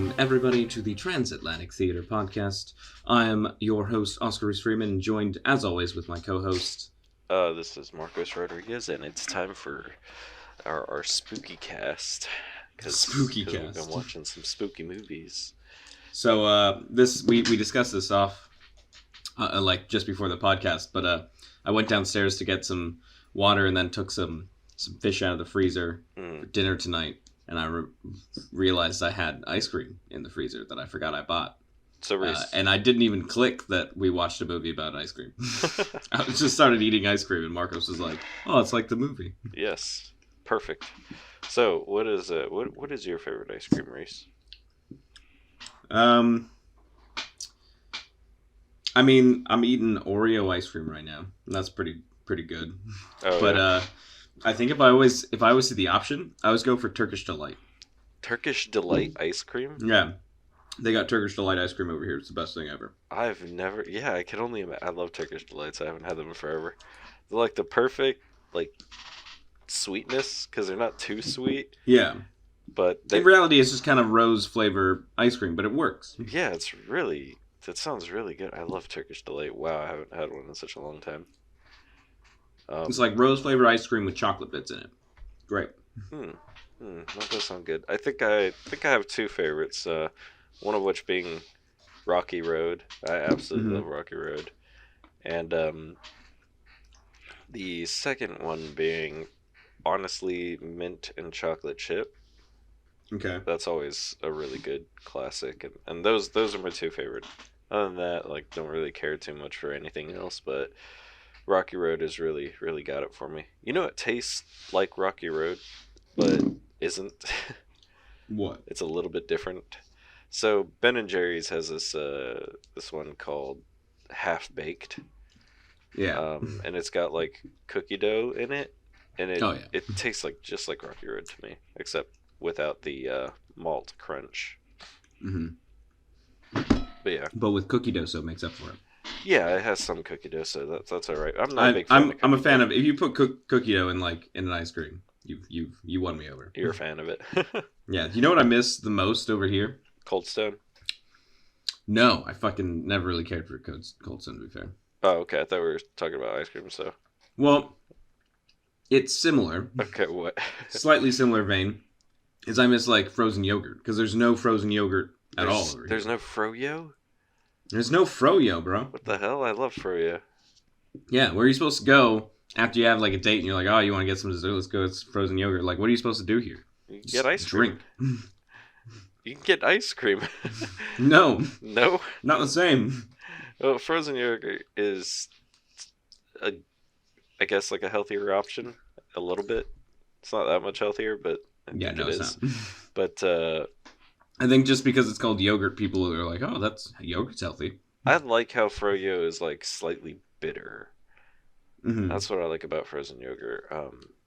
Welcome, everybody, to the Transatlantic Theater Podcast. I am your host, Oscar Reese Freeman, joined, as always, with my co-host... This is Marcos Rodriguez, and it's time for our spooky cast. Because we've been watching some spooky movies. So, we discussed this off, just before the podcast, but I went downstairs to get some water and then took some fish out of the freezer for dinner tonight. And I realized I had ice cream in the freezer that I forgot I bought. So and I didn't even click that we watched a movie about ice cream. I just started eating ice cream, and Marcos was like, "Oh, it's like the movie." Yes, perfect. So, what is your favorite ice cream, Reese? I mean, I'm eating Oreo ice cream right now, and that's pretty good. Oh, but yeah. I think if I always see the option, I always go for Turkish Delight. Turkish Delight ice cream? Yeah. They got Turkish Delight ice cream over here. It's the best thing ever. I've never... Yeah, I can only imagine. I love Turkish Delights. I haven't had them in forever. They're like the perfect, sweetness, because they're not too sweet. Yeah. But in reality, it's just kind of rose flavor ice cream, but it works. Yeah, that sounds really good. I love Turkish Delight. Wow, I haven't had one in such a long time. It's like rose flavor ice cream with chocolate bits in it. Great. That does sound good. I think I have two favorites. One of which being Rocky Road. I absolutely love Rocky Road, and the second one being honestly mint and chocolate chip. Okay. That's always a really good classic, and those are my two favorite. Other than that, don't really care too much for anything else, but Rocky Road has really, really got it for me. You know, it tastes like Rocky Road, but isn't. What? It's a little bit different. So Ben and Jerry's has this one called Half Baked. Yeah. And it's got cookie dough in it, and it tastes just like Rocky Road to me, except without the malt crunch. But yeah. But with cookie dough, so it makes up for it. Yeah, it has some cookie dough, so that's all right. I'm not a big fan. I'm a fan of if you put cookie dough in in an ice cream, you won me over. You're a fan of it. Yeah. You know what I miss the most over here? Cold Stone. No, I fucking never really cared for Cold Stone, to be fair. Oh, okay. I thought we were talking about ice cream. So. Well, it's similar. Okay, what? Slightly similar vein. Is I miss frozen yogurt because there's no frozen yogurt at all over here. There's no froyo. There's no froyo, bro. What the hell? I love froyo. Yeah, where are you supposed to go after you have a date and you're like, oh, you want to get some dessert? Let's go. It's frozen yogurt. What are you supposed to do here? You can get ice cream. Drink. You can get ice cream. No. No? Not the same. Well, frozen yogurt is, I guess, a healthier option. A little bit. It's not that much healthier, but I think it is. Not. But, I think just because it's called yogurt, people are like, oh, yogurt's healthy. I like how froyo is, slightly bitter. Mm-hmm. That's what I like about frozen yogurt.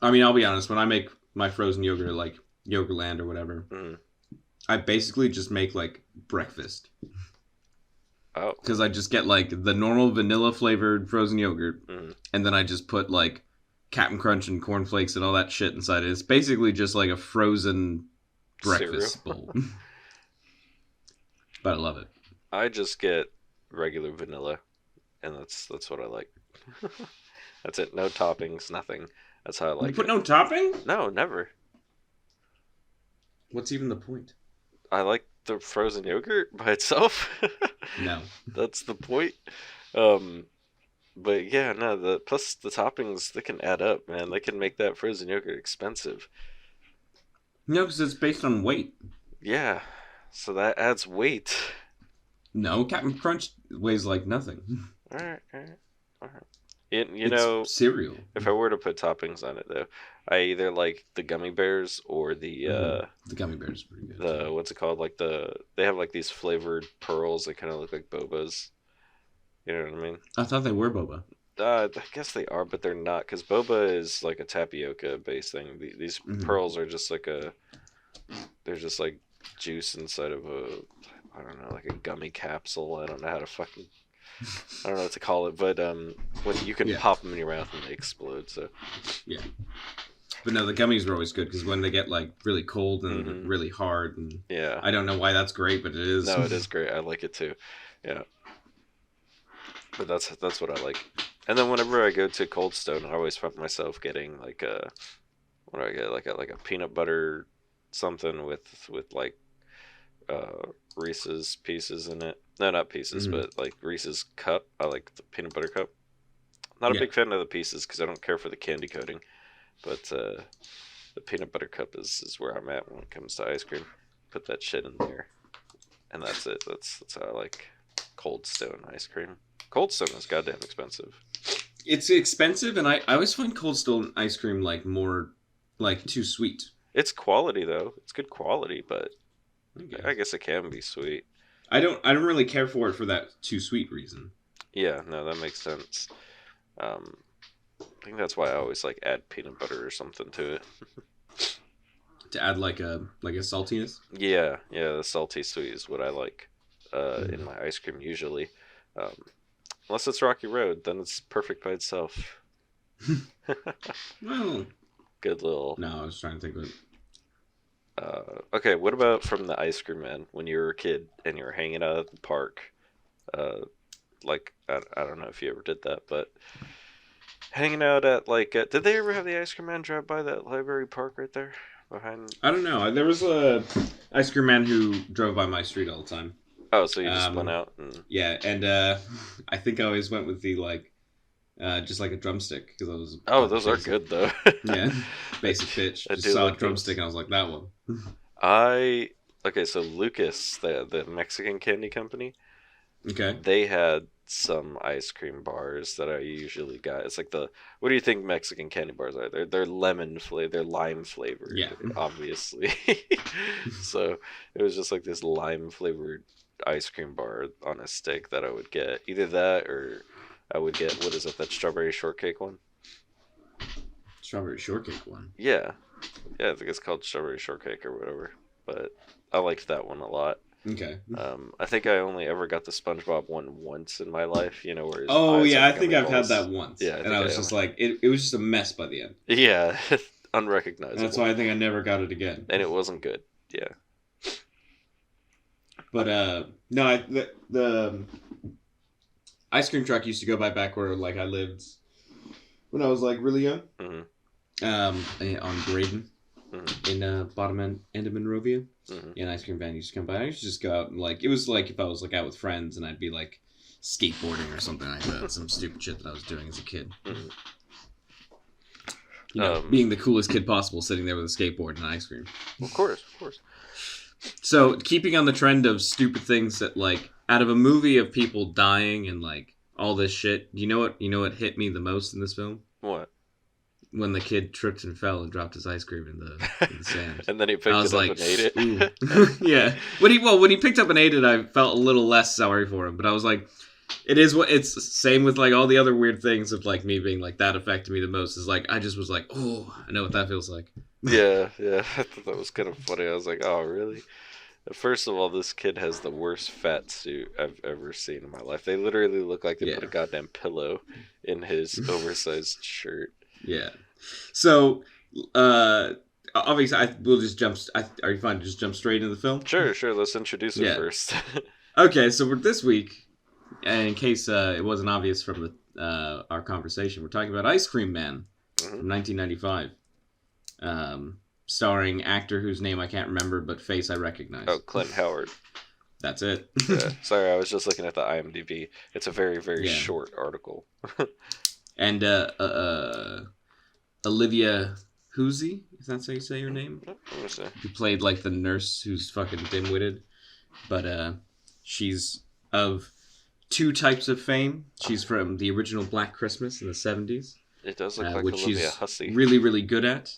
I mean, I'll be honest. When I make my frozen yogurt, Yogurtland or whatever, I basically just make, breakfast. Oh. Because I just get, the normal vanilla-flavored frozen yogurt, and then I just put, Cap'n Crunch and cornflakes and all that shit inside it. It's basically just, a frozen breakfast bowl. But I love it. I just get regular vanilla, and that's what I like. That's it. No toppings, nothing. That's how I like it. You put no topping? No, never. What's even the point? I like the frozen yogurt by itself. No. That's the point. But yeah, no, plus the toppings, they can add up, man. They can make that frozen yogurt expensive. No, because it's based on weight. Yeah, so that adds weight. No, Captain Crunch weighs nothing. All right. You know, cereal. If I were to put toppings on it, though, I either like the gummy bears or the gummy bears is pretty good. What's it called? They have these flavored pearls that kind of look like bobas. You know what I mean? I thought they were boba. I guess they are, but they're not, because boba is a tapioca based thing. These pearls are just they're just juice inside of I don't know, a gummy capsule. I don't know how to I don't know what to call it, but when you can pop them in your mouth and they explode. So yeah. But no, the gummies are always good because when they get like really cold and Mm-hmm. really hard, and Yeah. I don't know why that's great, but it is. No, it is great. I like it too. Yeah. But that's what I like. And then whenever I go to Cold Stone, I always find myself getting like a what do I get like a peanut butter something with like Reese's pieces in it. No, not pieces, Mhm. but like Reese's cup. I like the peanut butter cup. Not a Yeah, big fan of the pieces because I don't care for the candy coating, but the peanut butter cup is where I'm at when it comes to ice cream. Put that shit in there, and that's it. That's how I like Cold Stone ice cream. Cold Stone is goddamn expensive. it's expensive, and I always find Cold Stone ice cream like more like too sweet. It's quality though. It's good quality, but I I guess. guess it can be sweet. I don't really care for it for that too sweet reason. Yeah, no, that makes sense. Um, I think that's why I always like add peanut butter or something to it. To add like a saltiness. Yeah, yeah, the salty sweet is what I like in Mm. my ice cream usually. Um, unless it's Rocky Road, then it's perfect by itself. Well, Good little. no, I was trying to think of it. Okay, what about from the ice cream man when you were a kid and you were hanging out at the park? Uh, like I don't know if you ever did that, but hanging out at like did they ever have the ice cream man drive by that library park right there behind? I don't know. There was a ice cream man who drove by my street all the time. Oh, so you just went Um, out and yeah, and I think I always went with the like just like a drumstick because I was oh, fucking those are basic. good though. Yeah, basic bitch. I Just do saw a like drumstick those. and I was like that one. I okay, so Lucas, the Mexican candy company, Okay. they had some ice cream bars that I usually got. It's like the what do you think Mexican candy bars are? They're lemon flavor, they're lime flavored, Yeah. obviously. So it was just like this lime flavored ice cream bar on a stick that I would get. Either that or I would get what is it, that strawberry shortcake one? Strawberry shortcake one. Yeah. Yeah, I think it's called strawberry shortcake or whatever. But I liked that one a lot. Okay. I think I only ever got the SpongeBob one once in my life, where his Oh eyes yeah, are I think gummy I've had balls. that once, Yeah, I and think I I was only. just like, it was just a mess by the end. Yeah, And that's unrecognizable, why I think I never got it again. and it wasn't good. Yeah. But no, the ice cream truck used to go by back where like I lived when I was like really young. Hmm. On Graydon Hmm. in bottom end of Monrovia. Hmm. Yeah, an ice cream van used to come by. I used to just go out and like it was like if I was like out with friends and I'd be like skateboarding or something like that, some stupid shit that I was doing as a kid. Hmm. Being the coolest kid possible, sitting there with a skateboard and ice cream. Of course, of course. So, keeping on the trend of stupid things that like out of a movie of people dying and like all this shit, you know what hit me the most in this film? What? When the kid tripped and fell and dropped his ice cream in the sand. And then he I picked was it up like, and ate ooh. it. Yeah. When he picked up and ate it, I felt a little less sorry for him. But I was like, it's same with like all the other weird things of like me being like that affected me the most. Is like I just was like, oh, I know what that feels like. Yeah, yeah. I thought that was kind of funny. I was like, oh, really? First of all, this kid has the worst fat suit I've ever seen in my life. They literally look like they Yeah. put a goddamn pillow in his oversized shirt. Yeah. So, obviously, we'll just jump. Are you fine to just jump straight into the film? Sure, sure. Let's introduce it Yeah. first. Okay, so for this week, and in case it wasn't obvious from our conversation, we're talking about Ice Cream Man from 1995, starring actor whose name I can't remember but face I recognize. Oh, Clint Howard. That's it. Yeah. Sorry, I was just looking at the IMDb. It's a very, very Yeah. short article. And Olivia Hussey, is that how you say her name? Let me see. Who played like the nurse who's fucking dim-witted, but she's of two types of fame. She's from the original Black Christmas in the 70s, It does look like which Olivia she's Hussey. really, really good at.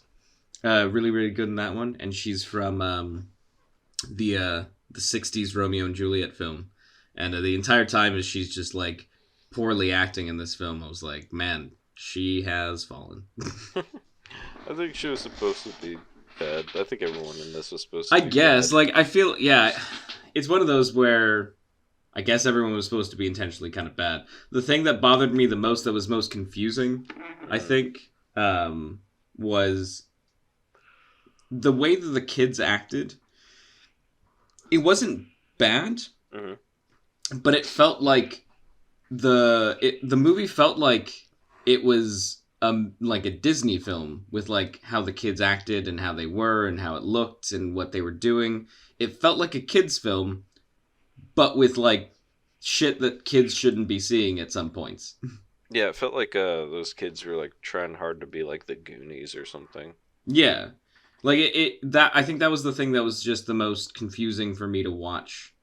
Really, really good in that one. And she's from the 60s Romeo and Juliet film. And the entire time as she's just like poorly acting in this film, I was like, man, she has fallen. I think she was supposed to be bad. I think everyone in this was supposed to I be guess, bad. like, I feel, yeah, it's one of those where I guess everyone was supposed to be intentionally kind of bad. The thing that bothered me the most, that was most confusing, I think, was the way that the kids acted. It wasn't bad, but it felt like the movie felt like it was like a Disney film with like how the kids acted and how they were and how it looked and what they were doing. It felt like a kids film, but with like shit that kids shouldn't be seeing at some points. Yeah, it felt like those kids were like trying hard to be like the Goonies or something. Yeah. Like that I think that was the thing that was just the most confusing for me to watch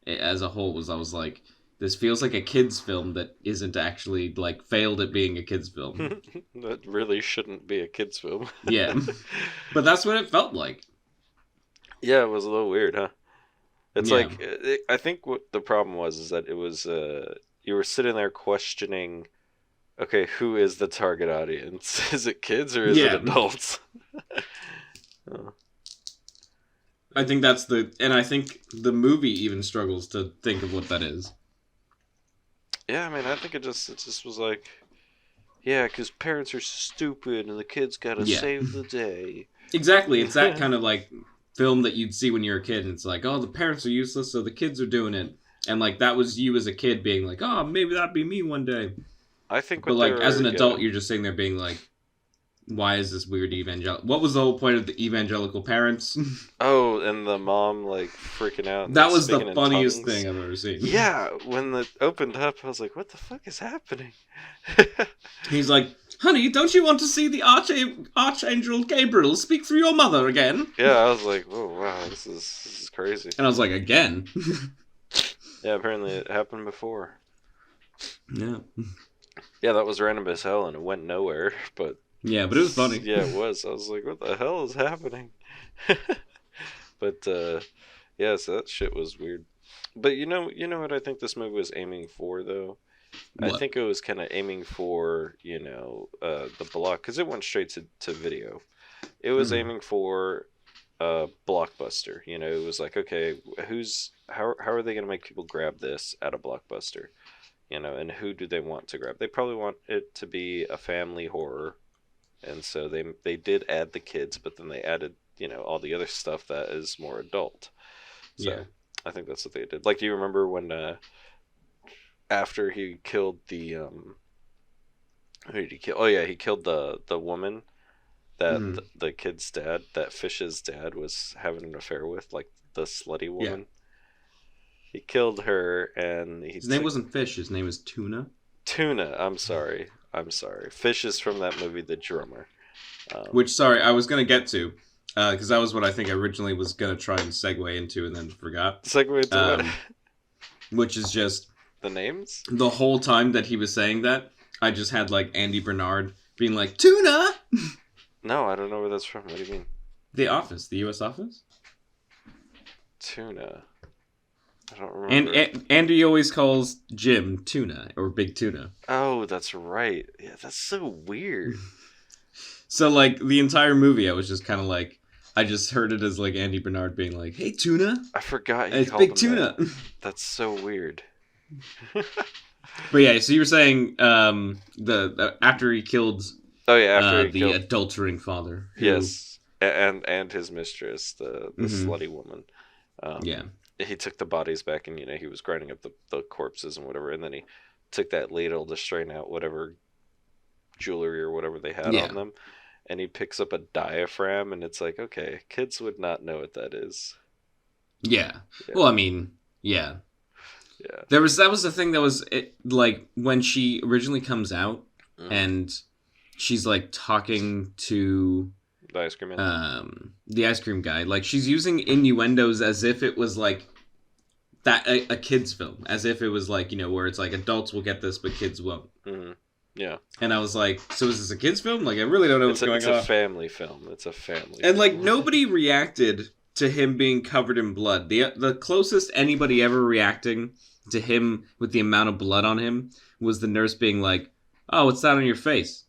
as a whole was I was like, this feels like a kids film that isn't actually like failed at being a kids film. That really shouldn't be a kids film. Yeah. But that's what it felt like. Yeah, it was a little weird, huh? It's Yeah. like I think what the problem was is that it was you were sitting there questioning, okay, who is the target audience? Is it kids or is it adults? Oh. I think that's and I think the movie even struggles to think of what that is. Yeah, I mean, I think it just was like, yeah, because parents are stupid and the kids gotta save the day. Exactly, it's that kind of like film that you'd see when you're a kid, and it's like, oh, the parents are useless, so the kids are doing it, and like that was you as a kid being like, oh, maybe that'd be me one day. I think, but like as an adult, you're just sitting there being like, why is this weird evangelical? What was the whole point of the evangelical parents? Oh, and the mom like freaking out. That was the funniest thing I've ever seen. Yeah, when it opened up, I was like, what the fuck is happening? He's like, honey, don't you want to see the Archangel Gabriel speak through your mother again? Yeah, I was like, oh wow, this is crazy. And I was like, again? Yeah, apparently it happened before. Yeah. Yeah, that was random as hell, and it went nowhere, but... Yeah, but it was funny. Yeah, it was. I was like, what the hell is happening? But, yeah, so that shit was weird. But you know what I think this movie was aiming for, though? What? I think it was kind of aiming for, the block, because it went straight to video. It was aiming for a blockbuster. It was like, okay, how are they going to make people grab this at a blockbuster? And who do they want to grab? They probably want it to be a family horror. And so they did add the kids, but then they added, all the other stuff that is more adult. So yeah. I think that's what they did. Like, do you remember when after he killed the who did he kill? Oh yeah, he killed the woman that the kid's dad, that Fish's dad, was having an affair with, like the slutty woman. Yeah. He killed her, and his name wasn't Fish. His name is Tuna. Tuna. I'm sorry. Fish is from that movie, The Drummer. Which, sorry, I was going to get to. Because that was what I think I originally was going to try and segue into and then forgot. Segue into what? Which is just... The names? The whole time that he was saying that, I just had, like, Andy Bernard being like, Tuna! No, I don't know where that's from. What do you mean? The Office. The U.S. Office? Tuna. I don't remember. And Andy always calls Jim Tuna, or Big Tuna. Oh, that's right. Yeah, that's so weird. So, like, the entire movie, I was just kind of like, I just heard it as, like, Andy Bernard being like, hey, Tuna. I forgot it's Big Tuna. That's so weird. But yeah, so you were saying the after he killed after the adultering father. Yes, and his mistress, the slutty woman. Yeah. He took the bodies back, and he was grinding up the corpses and whatever, and then he took that ladle to strain out whatever jewelry or whatever they had on them, and he picks up a diaphragm, and it's like, okay, kids would not know what that is. Yeah. Well, I mean, yeah. That was the thing that was like when she originally comes out and she's like talking to the ice cream man. The ice cream guy, like she's using innuendos as if it was like that a kid's film, as if it was like, where it's like adults will get this but kids won't. Yeah. And I was like, so is this a kid's film? Like, I really don't know what's going on. It's a family film. It's a family And like nobody reacted to him being covered in blood. The closest anybody ever reacting to him with the amount of blood on him was the nurse being like, oh, what's that on your face?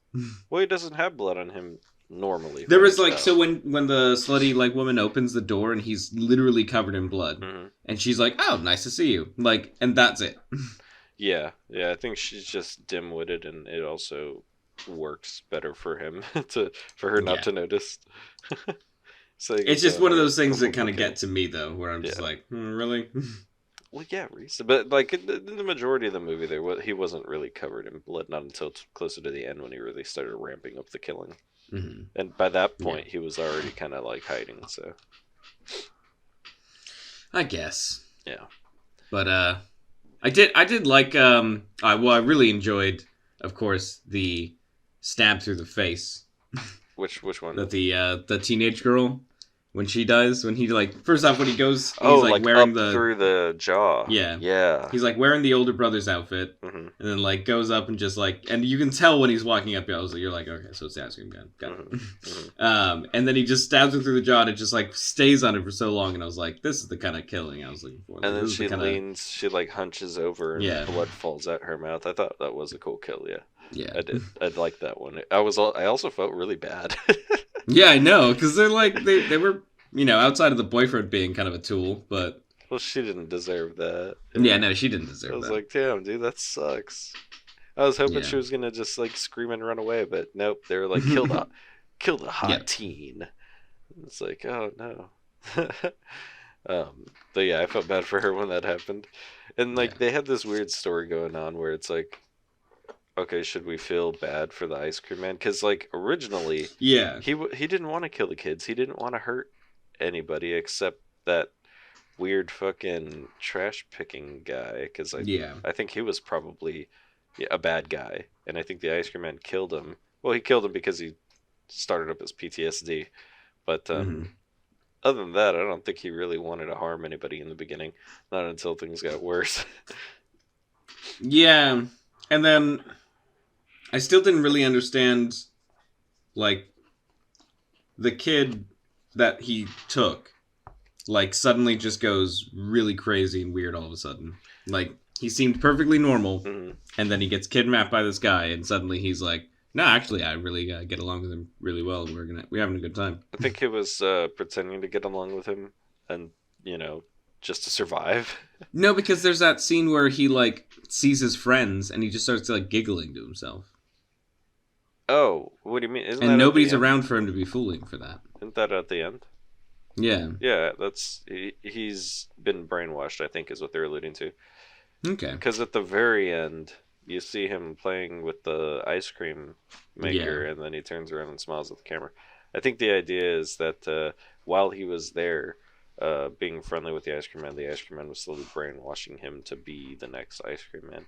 Well, he doesn't have blood on him normally. There was like, so when the slutty like woman opens the door and he's literally covered in blood, and she's like, oh, nice to see you. Like, and that's it. Yeah, I think she's just dim-witted, and it also works better for him for her not Yeah. to notice. So you It's can just tell one of they're those things that kind comfortable of killing. get to me though, where I'm just Yeah. like, really? Well, yeah, Reese. But like in the majority of the movie, he wasn't really covered in blood, not until closer to the end when he really started ramping up the killing. Hmm. And by that Yeah, point, he was already kind of like hiding. So I guess. yeah. But I did like I really enjoyed, of course, the stab through the face Which one? that the teenage girl when he like first off when he goes Oh, he's like like wearing up the through the jaw. yeah Yeah. he's like wearing the older brother's outfit Mhm. and then like goes up and just like and you can tell when he's walking up you're like okay so it's the ice cream gun got Mhm. it. Mhm. And then he just stabs her through the jaw and it just like stays on her for so long and I was like this is the kind of killing I was looking for And like, then this is the she kind of leans, she like hunches over, and yeah blood falls out her mouth. I thought that was a cool kill. Yeah, yeah I did. I liked that one. I also felt really bad. yeah I know because they're like they were outside of the boyfriend being kind of a tool but Well, she didn't deserve that. yeah no she didn't I deserve was that like, damn, dude, that sucks. I was hoping yeah she was gonna just like scream and run away, but nope. They were like, kill the yeah hot teen. It's like, oh no. But yeah, I felt bad for her when that happened, and yeah like they had this weird story going on where it's like, okay, should we feel bad for the ice cream man? Because like originally, yeah he didn't want to kill the kids. He didn't want to hurt anybody except that weird fucking trash picking guy. Because yeah I think he was probably a bad guy, and I think the ice cream man killed him. Well, he killed him because he started up his PTSD. But hmm other than that, I don't think he really wanted to harm anybody in the beginning. Not until things got worse. yeah and then I still didn't really understand like the kid that he took like suddenly just goes really crazy and weird all of a sudden. Like he seemed perfectly normal, Hmm. and then he gets kidnapped by this guy, and suddenly he's like, "No, actually, I really get along with him really well, and we're having a good time." I think he was pretending to get along with him, and you know, just to survive. No, because there's that scene where he like sees his friends, and he just starts like giggling to himself, Oh, what do you mean? Isn't and that at the nobody's end? around for him to be fooling for that. Isn't that at the end? Yeah. Yeah, he's been brainwashed. I think is what they're alluding to. Okay. Because at the very end, you see him playing with the ice cream Yeah. maker, and then he turns around and smiles at the camera. I think the idea is that while he was there, being friendly with the ice cream man was slowly brainwashing him to be the next ice cream man,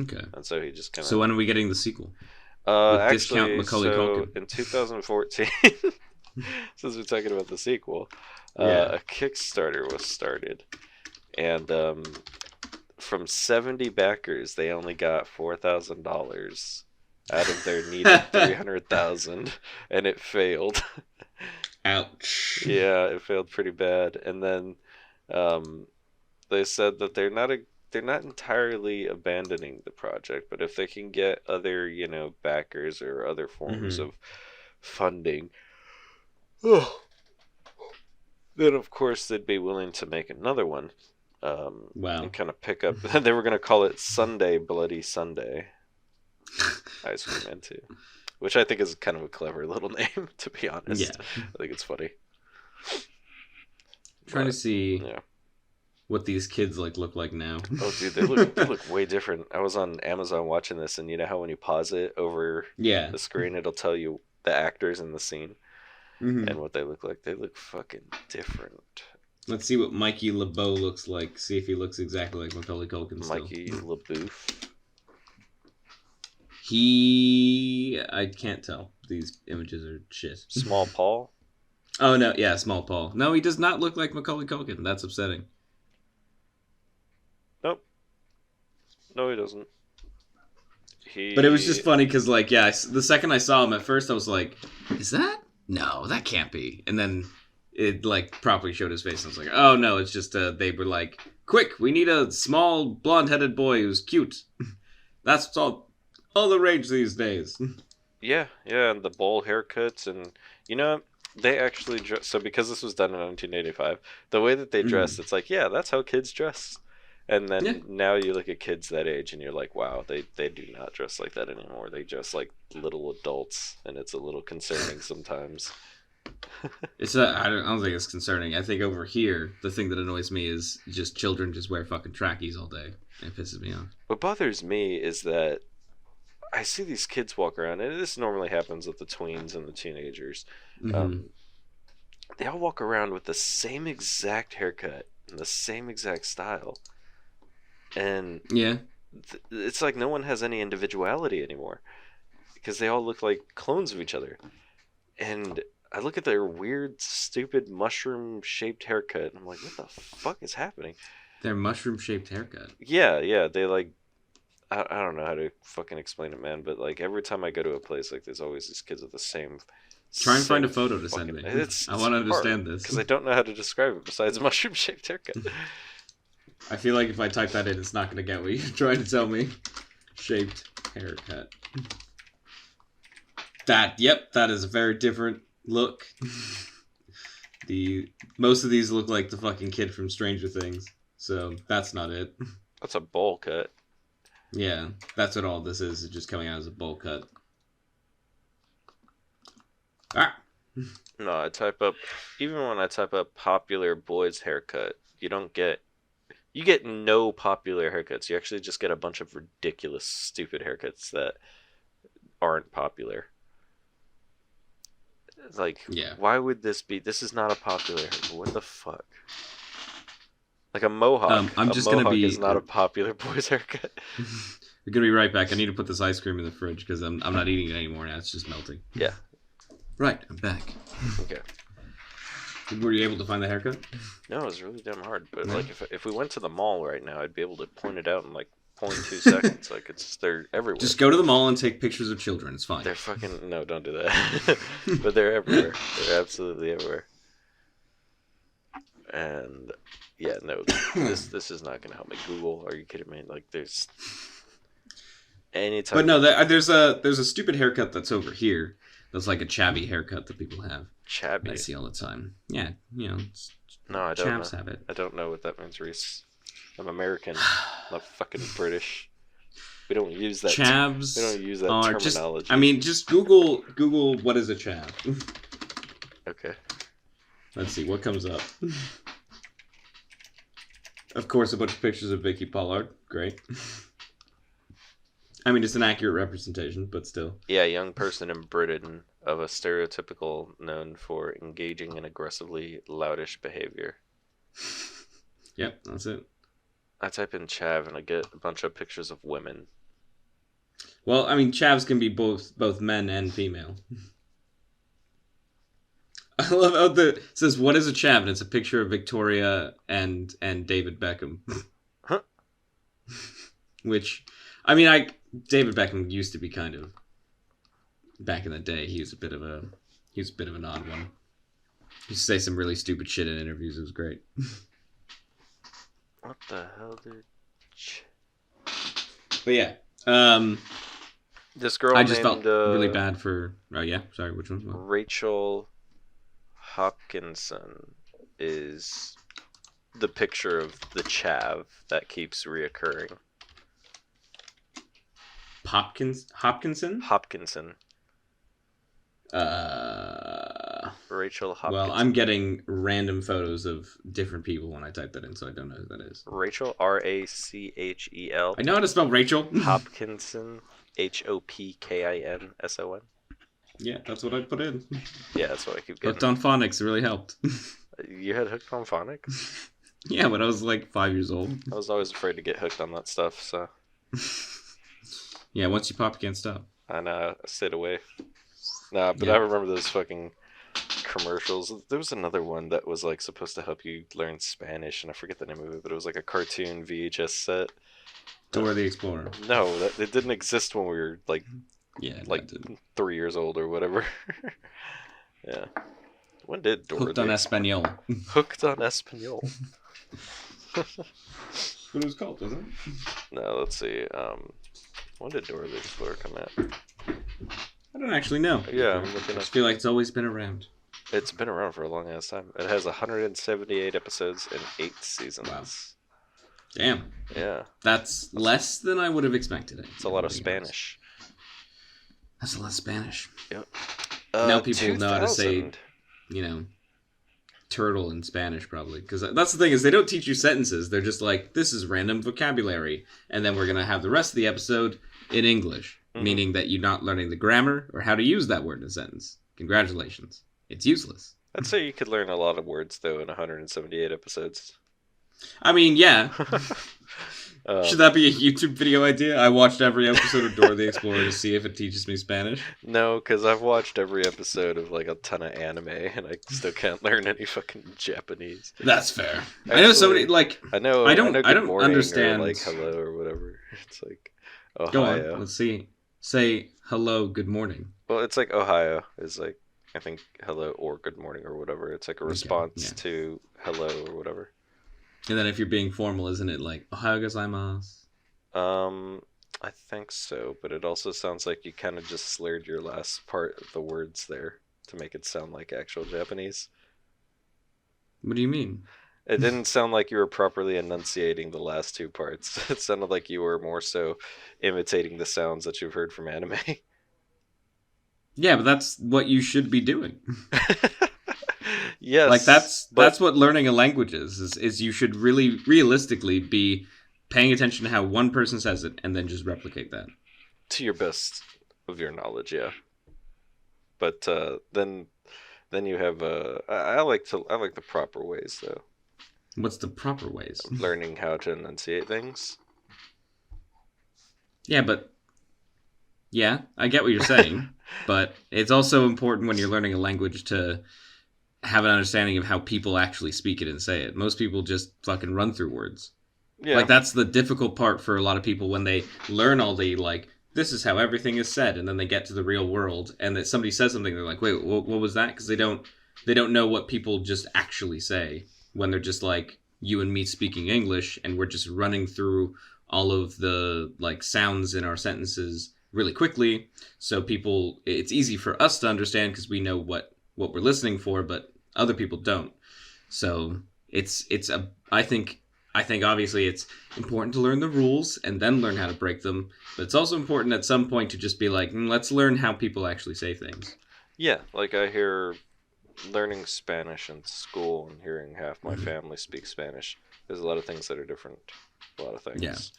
Okay. and so he just kind of. So when are we getting the sequel with discount Actually, Macaulay so Culkin? in 2014, since we're talking about the sequel, Yeah. a Kickstarter was started, and from 70 backers, they only got $4,000 out of their needed 300,000, and it failed. Ouch. Yeah, it failed pretty bad. And then um, they said that they're not entirely abandoning the project, but if they can get other, backers or other forms Hmm. of funding, then of course they'd be willing to make another one. Wow. And kind of pick up. They were going to call it Sunday Bloody Sunday Ice Cream Man 2, which I think is kind of a clever little name, to be Yeah. honest. I think it's funny. Trying to But, see yeah. what these kids like look like now. Oh, dude, they look way different. I was on Amazon watching this, and you know how when you pause it over Yeah. the screen, it'll tell you the actors in the scene Hmm. and what they look like. They look fucking different. Let's see what Mikey LeBeau looks like. See if he looks exactly like Macaulay Culkin still. Mikey LaBeouf. I can't tell. These images are shit. Small Paul. Oh no, yeah, Small Paul. No, he does not look like Macaulay Culkin. That's upsetting. Nope. No, he doesn't. But it was just funny because, like, yeah, the second I saw him at first, I was like, "Is that? No, that can't be." And then it like properly showed his face. And I was like, "Oh no, it's just they were like, quick, we need a small blonde-headed boy who's cute. That's all the rage these days." Yeah, and the bowl haircuts, and they actually dress. So because this was done in 1985, the way that they dressed, it's like, yeah, that's how kids dress. And Yeah. then now you look at kids that age and you're like, wow, they do not dress like that anymore. They dress like little adults, and it's a little concerning sometimes. I don't think it's concerning. I think over here, the thing that annoys me is just children just wear fucking trackies all day. It pisses me off. What bothers me is that I see these kids walk around, and this normally happens with the tweens and the teenagers. Mm-hmm. They all walk around with the same exact haircut and the same exact style. And Yeah. It's like no one has any individuality anymore because they all look like clones of each other. And I look at their weird, stupid mushroom-shaped haircut, and I'm like, what the fuck is happening? Their mushroom-shaped haircut. Yeah, they like... I don't know how to fucking explain it, man, but like every time I go to a place, like there's always these kids with the same... Try and find a photo to send me. I want to understand this. Because I don't know how to describe it besides a mushroom-shaped haircut. I feel like if I type that in, it's not going to get what you're trying to tell me. Shaped haircut. That is a very different look. Most of these look like the fucking kid from Stranger Things, so that's not it. That's a bowl cut. Yeah, that's what all this is just coming out as a bowl cut. Ah! No, even when I type up popular boys haircut, you get no popular haircuts. You actually just get a bunch of ridiculous, stupid haircuts that aren't popular. Like, yeah. Why would this is not a popular haircut. What the fuck? Like a mohawk. I'm just going to be... is not a popular boy's haircut. We're going to be right back. I need to put this ice cream in the fridge because I'm not eating it anymore now. It's just melting. Yeah. Right, I'm back. Okay. Were you able to find the haircut? No, it was really damn hard. But like, if we went to the mall right now, I'd be able to point it out in like 0.2 seconds. Like they're everywhere. Just go to the mall and take pictures of children. It's fine. They're fucking no, don't do that. But they're everywhere. They're absolutely everywhere. And yeah, no, this is not gonna help me. Google? Are you kidding me? Like there's any type. But no, there's a stupid haircut that's over here. That's like a chavvy haircut that people have. Chavvy. I see all the time. Yeah, you know. No, I don't chavs know. have it. I don't know what that means, Reese. I'm American, not fucking British. We don't use that. Chavs. We don't use that terminology. Just Google what is a chav. Okay. Let's see what comes up. Of course, a bunch of pictures of Vicky Pollard. Great. I mean, it's an accurate representation, but still. Yeah, young person in Britain of a stereotypical known for engaging in aggressively loudish behavior. Yep, that's it. I type in chav and I get a bunch of pictures of women. Well, I mean, chavs can be both men and female. I love how it says, what is a chav? And it's a picture of Victoria and David Beckham. Huh? Which, I mean, David Beckham used to be kind of, back in the day, he was a bit of an odd one. He used to say some really stupid shit in interviews. It was great. What the hell, dude? But yeah, this girl I just named, felt really bad for. Oh yeah, sorry, which one? Rachel Hopkinson is the picture of the chav that keeps reoccurring. Hopkinson? Hopkinson. Rachel Hopkinson. Well, I'm getting random photos of different people when I type that in, so I don't know who that is. Rachel, Rachel. I know how to spell Rachel. Hopkinson, Hopkinson. Yeah, that's what I put in. Yeah, that's what I keep getting. Hooked on phonics, it really helped. You had hooked on phonics? Yeah, when I was like 5 years old. I was always afraid to get hooked on that stuff, so. Yeah, once you pop, you can't stop. I know, I stayed away. Nah, but yeah. I remember those fucking commercials. There was another one that was like supposed to help you learn Spanish, and I forget the name of it, but it was like a cartoon VHS set. Dora the Explorer. No, it didn't exist when we were like, 3 years old or whatever. Yeah. When did Dora? Hooked on Espanol. Hooked on Espanol. That's what it was called, wasn't it? No, let's see. When did Dora the Explorer come out? I don't actually know. Yeah, I'm looking I up. just feel like it's always been around. It's been around for a long ass time. It has 178 episodes and 8 seasons. Wow. Damn. Yeah. That's less than I would have expected. It's a lot of Spanish. That's a lot of Spanish. Yep. Now people 2000. know how to say, turtle in Spanish, probably. Because that's the thing, is they don't teach you sentences. They're just like, this is random vocabulary. And then we're going to have the rest of the episode in English. Mm-hmm. Meaning that you're not learning the grammar or how to use that word in a sentence. Congratulations. It's useless. I'd say you could learn a lot of words, though, in 178 episodes. I mean, yeah. Should that be a YouTube video idea? I watched every episode of Dora the Explorer to see if it teaches me Spanish. No, because I've watched every episode of like a ton of anime, and I still can't learn any fucking Japanese. That's fair. Actually, I know somebody like I don't understand or, like hello or whatever. It's like Ohio. Go on. Let's see. Say hello, good morning. Well, it's like Ohio is like, I think hello or good morning or whatever. It's like a response to hello or whatever. And then if you're being formal, isn't it like Ohayou gozaimasu? I think so, but it also sounds like you kind of just slurred your last part of the words there to make it sound like actual Japanese. What do you mean? It didn't sound like you were properly enunciating the last two parts. It sounded like you were more so imitating the sounds that you've heard from anime. Yeah, but that's what you should be doing. Yes. Like that's what learning a language is you should really realistically be paying attention to how one person says it and then just replicate that. To your best of your knowledge, yeah. But then you have I like the proper ways though. What's the proper ways? Learning how to enunciate things. Yeah, but I get what you're saying, but it's also important when you're learning a language to have an understanding of how people actually speak it and say it. Most people just fucking run through words. Yeah. Like, that's the difficult part for a lot of people when they learn all the, like, this is how everything is said, and then they get to the real world, and that somebody says something, they're like, wait, what was that? Because they don't know what people just actually say when they're just like you and me speaking English, and we're just running through all of the, like, sounds in our sentences really quickly. So it's easy for us to understand because we know what we're listening for, but other people don't. So I think obviously it's important to learn the rules and then learn how to break them, but it's also important at some point to just be like, let's learn how people actually say things. Yeah, like I hear learning Spanish in school and hearing half my family speak Spanish. There's a lot of things that are different. A lot of things.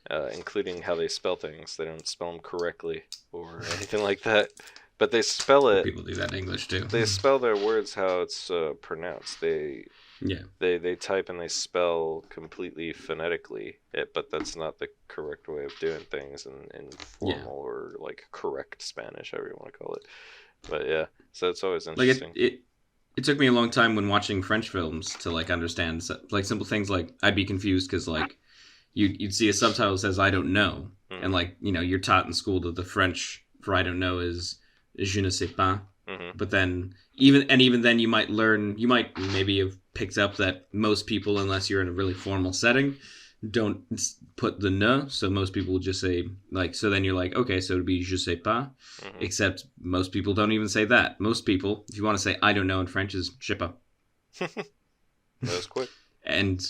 Yeah. Including how they spell things. They don't spell them correctly or anything like that. But they spell it. People do that in English too. They spell their words how it's pronounced. They type and they spell completely phonetically, but that's not the correct way of doing things in formal or like correct Spanish, however you want to call it. But yeah, so it's always interesting. Like it took me a long time when watching French films to like understand like simple things. Like I'd be confused because like you'd see a subtitle that says I don't know, and like you're taught in school that the French for I don't know is je ne sais pas. Mm-hmm. But then even then you might maybe have picked up that most people, unless you're in a really formal setting, don't put the ne, so most people will just say like, so then you're like, okay, so it'd be je sais pas, except most people don't even say that. Most people, if you want to say I don't know in French, is je sais pas. That was quick. And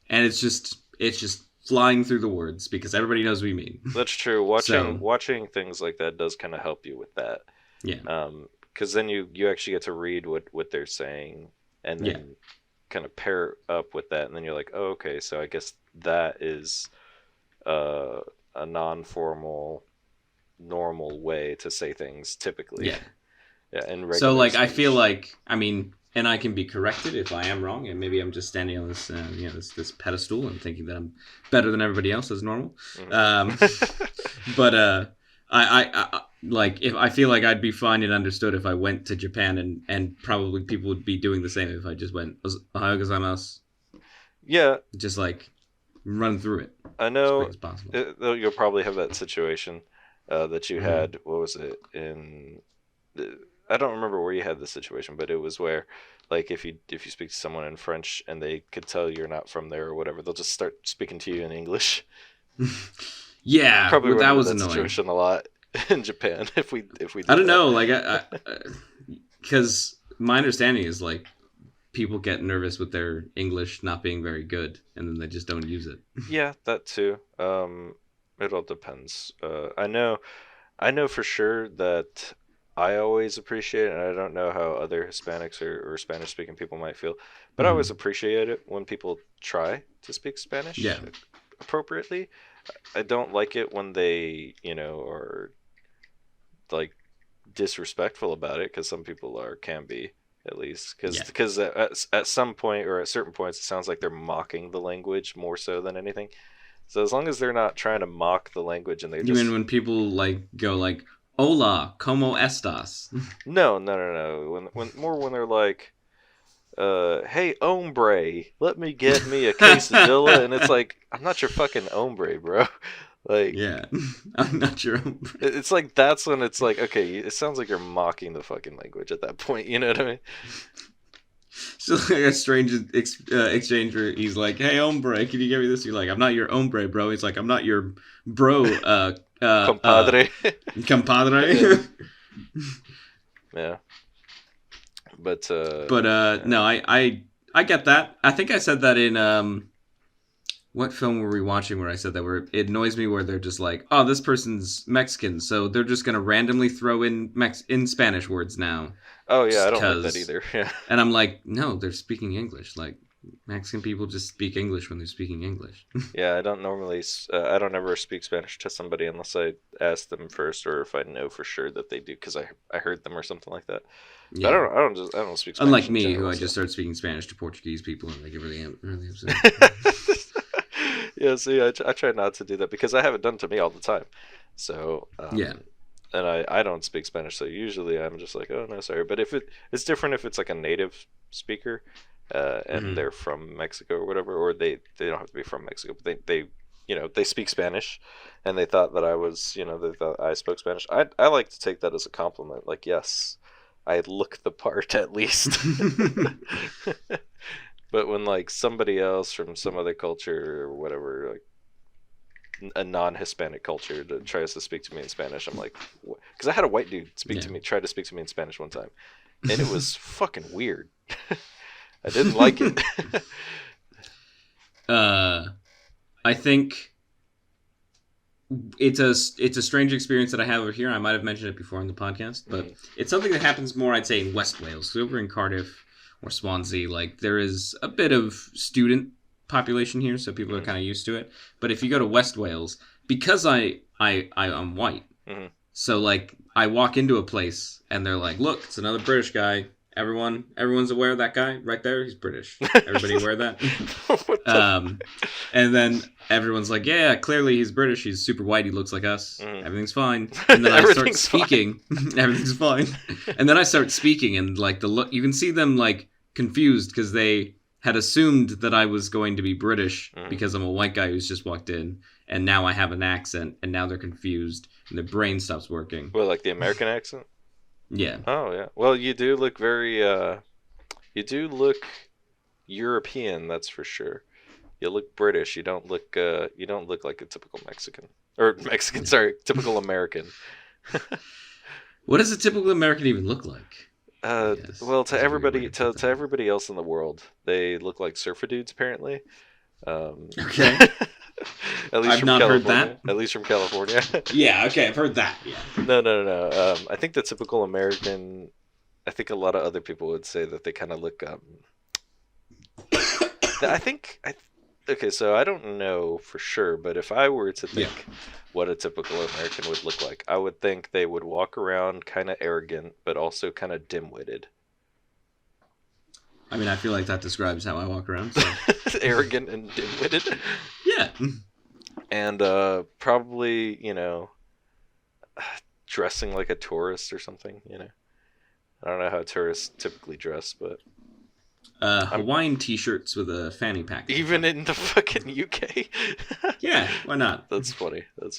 it's just flying through the words because everybody knows what you mean. That's true. Watching things like that does kind of help you with that. Yeah. Because then you actually get to read what they're saying and then kind of pair up with that, and then you're like, oh, okay, so I guess that is a non-formal, normal way to say things typically. Yeah. Yeah. So like, speech. I feel like, I mean, and I can be corrected if I am wrong, and maybe I'm just standing on this, this pedestal and thinking that I'm better than everybody else as normal. Mm-hmm. But I like if I feel like I'd be fine and understood if I went to Japan, and probably people would be doing the same if I just went Ohayou gozaimasu. Yeah, just like run through it. I know. As possible. You'll probably have that situation that you had. What was it in? I don't remember where you had this situation, but it was where, like, if you speak to someone in French and they could tell you're not from there or whatever, they'll just start speaking to you in English. Yeah, probably that was that annoying. Situation a lot in Japan. If we, I don't know, like, because my understanding is like people get nervous with their English not being very good, and then they just don't use it. Yeah, that too. It all depends. I know for sure that I always appreciate it, and I don't know how other Hispanics or Spanish speaking people might feel, but I always appreciate it when people try to speak Spanish Yeah. appropriately. I don't like it when they, are like disrespectful about it, because some people can be, at least, because at some point or at certain points it sounds like they're mocking the language more so than anything. So as long as they're not trying to mock the language and they're You just mean when people like go like "Hola, cómo estás"? no. When they're like, hey hombre, let me get me a quesadilla, and it's like, I'm not your fucking hombre, bro. Like, Yeah, I'm not your own. it's like, that's when it's like, okay, it sounds like you're mocking the fucking language at that point. You know what I mean? So like a strange exchange where he's like, "Hey, hombre, can you give me this?" You're like, "I'm not your hombre, bro." He's like, "I'm not your bro, Compadre. compadre." Yeah. But No, I get that. I think I said that in what film were we watching where I said that, where it annoys me where they're just like, "Oh, this person's Mexican, so they're just gonna randomly throw in Spanish words now." oh yeah, I don't like that either. Yeah. And I'm like, no, they're speaking English. Like, Mexican people just speak English when they're speaking English. Yeah, I don't normally. I don't ever speak Spanish to somebody unless I ask them first, or if I know for sure that they do, because I heard them or something like that. Yeah. But I don't speak Spanish. Unlike me, general, who I so. just start speaking Spanish to Portuguese people, and they get really upset. Yeah, see, I try not to do that because I have it done to me all the time. So Yeah. And I don't speak Spanish, so usually I'm just like, oh no, sorry. But if it's different if it's like a native speaker, and they're from Mexico or whatever, or they don't have to be from Mexico, but they speak Spanish, and they thought that I was, they thought I spoke Spanish. I like to take that as a compliment. Like, yes, I look the part at least. But when like somebody else from some other culture or whatever, like a non-Hispanic culture, tries to speak to me in Spanish, I'm like, because I had a white dude try to speak to me in Spanish one time, and it was fucking weird. I didn't like it. I think it's a strange experience that I have over here. I might have mentioned it before on the podcast, but it's something that happens more, I'd say, in West Wales. So over in Cardiff or Swansea, like, there is a bit of student population here, so people are kind of used to it. But if you go to West Wales, because I'm white, so like I walk into a place and they're like, "Look, it's another British guy. Everyone's aware of that guy right there. He's British. Everybody aware of that?" And then everyone's like, "Yeah, clearly he's British. He's super white. He looks like us. Everything's fine." And then I start speaking. Everything's fine. And then I start speaking, and like the look, you can see them like confused because they had assumed that I was going to be British because I'm a white guy who's just walked in, and now I have an accent, and now they're confused, and their brain stops working. Well, like the American accent? Yeah. Oh, yeah. Well, you do look very, you do look European, that's for sure. You look British. You don't look like a typical Mexican. Or Mexican, sorry, typical American. What does a typical American even look like? Well, to everybody else in the world, they look like surfer dudes, apparently. Okay. At least I've from not California. heard that. At least from California. Yeah, okay, I've heard that. Yeah. No. I think the typical American. I think a lot of other people would say that they kind of look. Okay, so I don't know for sure, but if I were to think what a typical American would look like, I would think they would walk around kind of arrogant, but also kind of dim-witted. I mean, I feel like that describes how I walk around. So. Arrogant and dim-witted. Yeah. And probably, dressing like a tourist or something, I don't know how tourists typically dress, but... Hawaiian t-shirts with a fanny pack. Even in the fucking UK? Yeah, why not? That's funny. But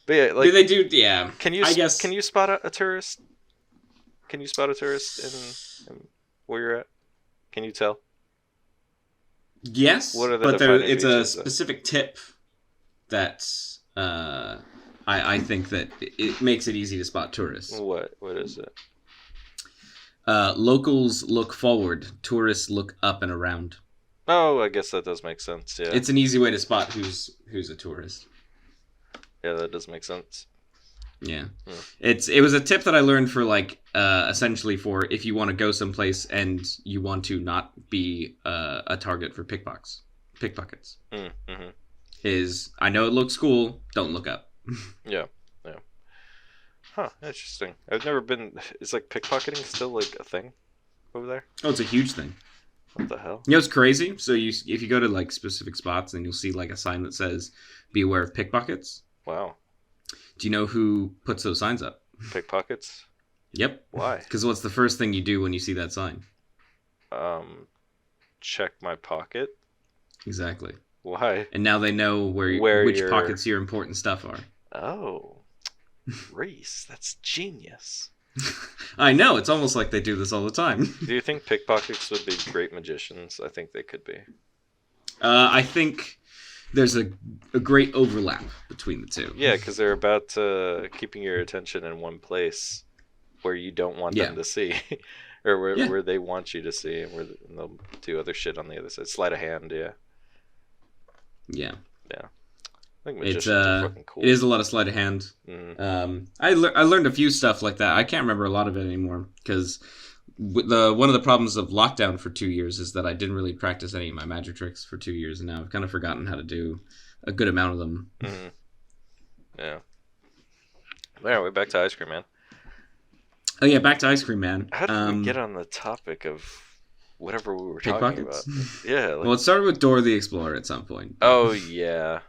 yeah, like... They do, yeah. Can you spot a tourist? Can you spot a tourist in where you're at? Can you tell? Yes, what are the but it's a specific tip that I think that it makes it easy to spot tourists. What is it? Locals look forward, tourists look up and around. Oh, I guess that does make sense. Yeah, It's an easy way to spot who's a tourist. yeah, that does make sense. Yeah. Hmm. It was a tip that I learned for like essentially for if you want to go someplace and you want to not be a target for pickpockets. Mm-hmm. Is I know it looks cool, don't look up. Yeah, yeah. Huh, interesting. I've never been. Is like pickpocketing still like a thing over there? Oh, it's a huge thing. What the hell? You know, it's crazy. So if you go to like specific spots, then you'll see like a sign that says "Beware of pickpockets." Wow. Do you know who puts those signs up? Pickpockets? Yep. Why? Because what's the first thing you do when you see that sign? Check my pocket. Exactly. Why? And now they know which pockets your important stuff are. Oh, Reese, that's genius. I know. It's almost like they do this all the time. Do you think pickpockets would be great magicians? I think they could be. I think there's a great overlap between the two. Yeah, because they're about keeping your attention in one place where you don't want them to see. Or where they want you to see, and and they'll do other shit on the other side. Sleight of hand, yeah. Yeah. Yeah. I think magicians are fucking cool. It is a lot of sleight of hand. Mm-hmm. I learned a few stuff like that. I can't remember a lot of it anymore because one of the problems of lockdown for 2 years is that I didn't really practice any of my magic tricks for 2 years, and now I've kind of forgotten how to do a good amount of them. Mm-hmm. Yeah. Anyway, back to Ice Cream Man. Oh yeah, back to Ice Cream Man. How did we get on the topic of whatever we were talking pickpockets? about? Yeah. Like... Well, it started with Dora the Explorer at some point. Oh yeah.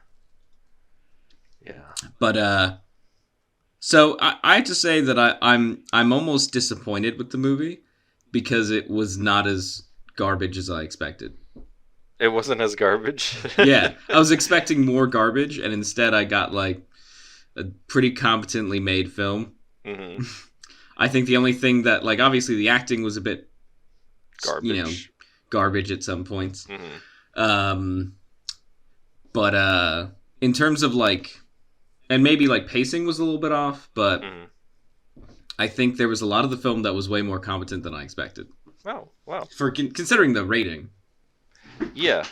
Yeah. But so I have to say that I'm almost disappointed with the movie because it was not as garbage as I expected. It wasn't as garbage? Yeah. I was expecting more garbage, and instead I got like a pretty competently made film. Mm-hmm. I think the only thing that, like, obviously the acting was a bit garbage, garbage at some points. Mm-hmm. But in terms of like, and maybe like pacing was a little bit off, but I think there was a lot of the film that was way more competent than I expected. Oh, wow. For considering the rating. Yeah.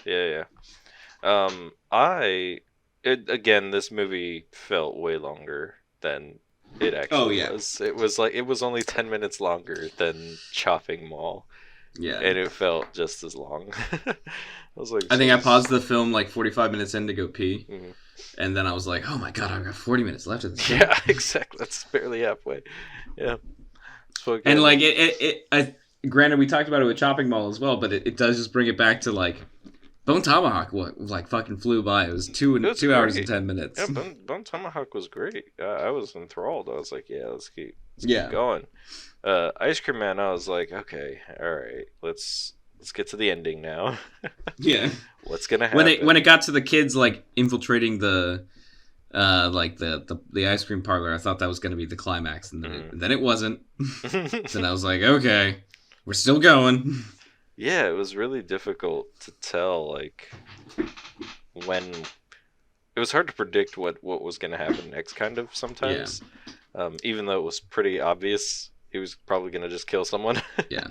Again, this movie felt way longer than it actually was. It was only 10 minutes longer than Chopping Mall. Yeah. And it felt just as long. I was like, I think I paused the film like 45 minutes in to go pee. Mm-hmm. And then I was like, oh my god, I've got 40 minutes left of this. Yeah, exactly. That's barely halfway. Yeah. And like granted, we talked about it with Chopping Mall as well, but it does just bring it back to like Bone Tomahawk. Like fucking flew by. It was 2 hours and 10 minutes. Yeah, Bone Tomahawk was great. I was enthralled. I was like, yeah, let's keep going. Ice Cream Man, I was like, okay, all right, let's get to the ending now. Yeah. What's gonna happen? When it got to the kids like infiltrating the ice cream parlor, I thought that was gonna be the climax, and then it wasn't. So I was like, okay, we're still going. Yeah, it was really difficult to tell, like, when... It was hard to predict what was going to happen next, kind of, sometimes. Yeah. Even though it was pretty obvious he was probably going to just kill someone. Yeah.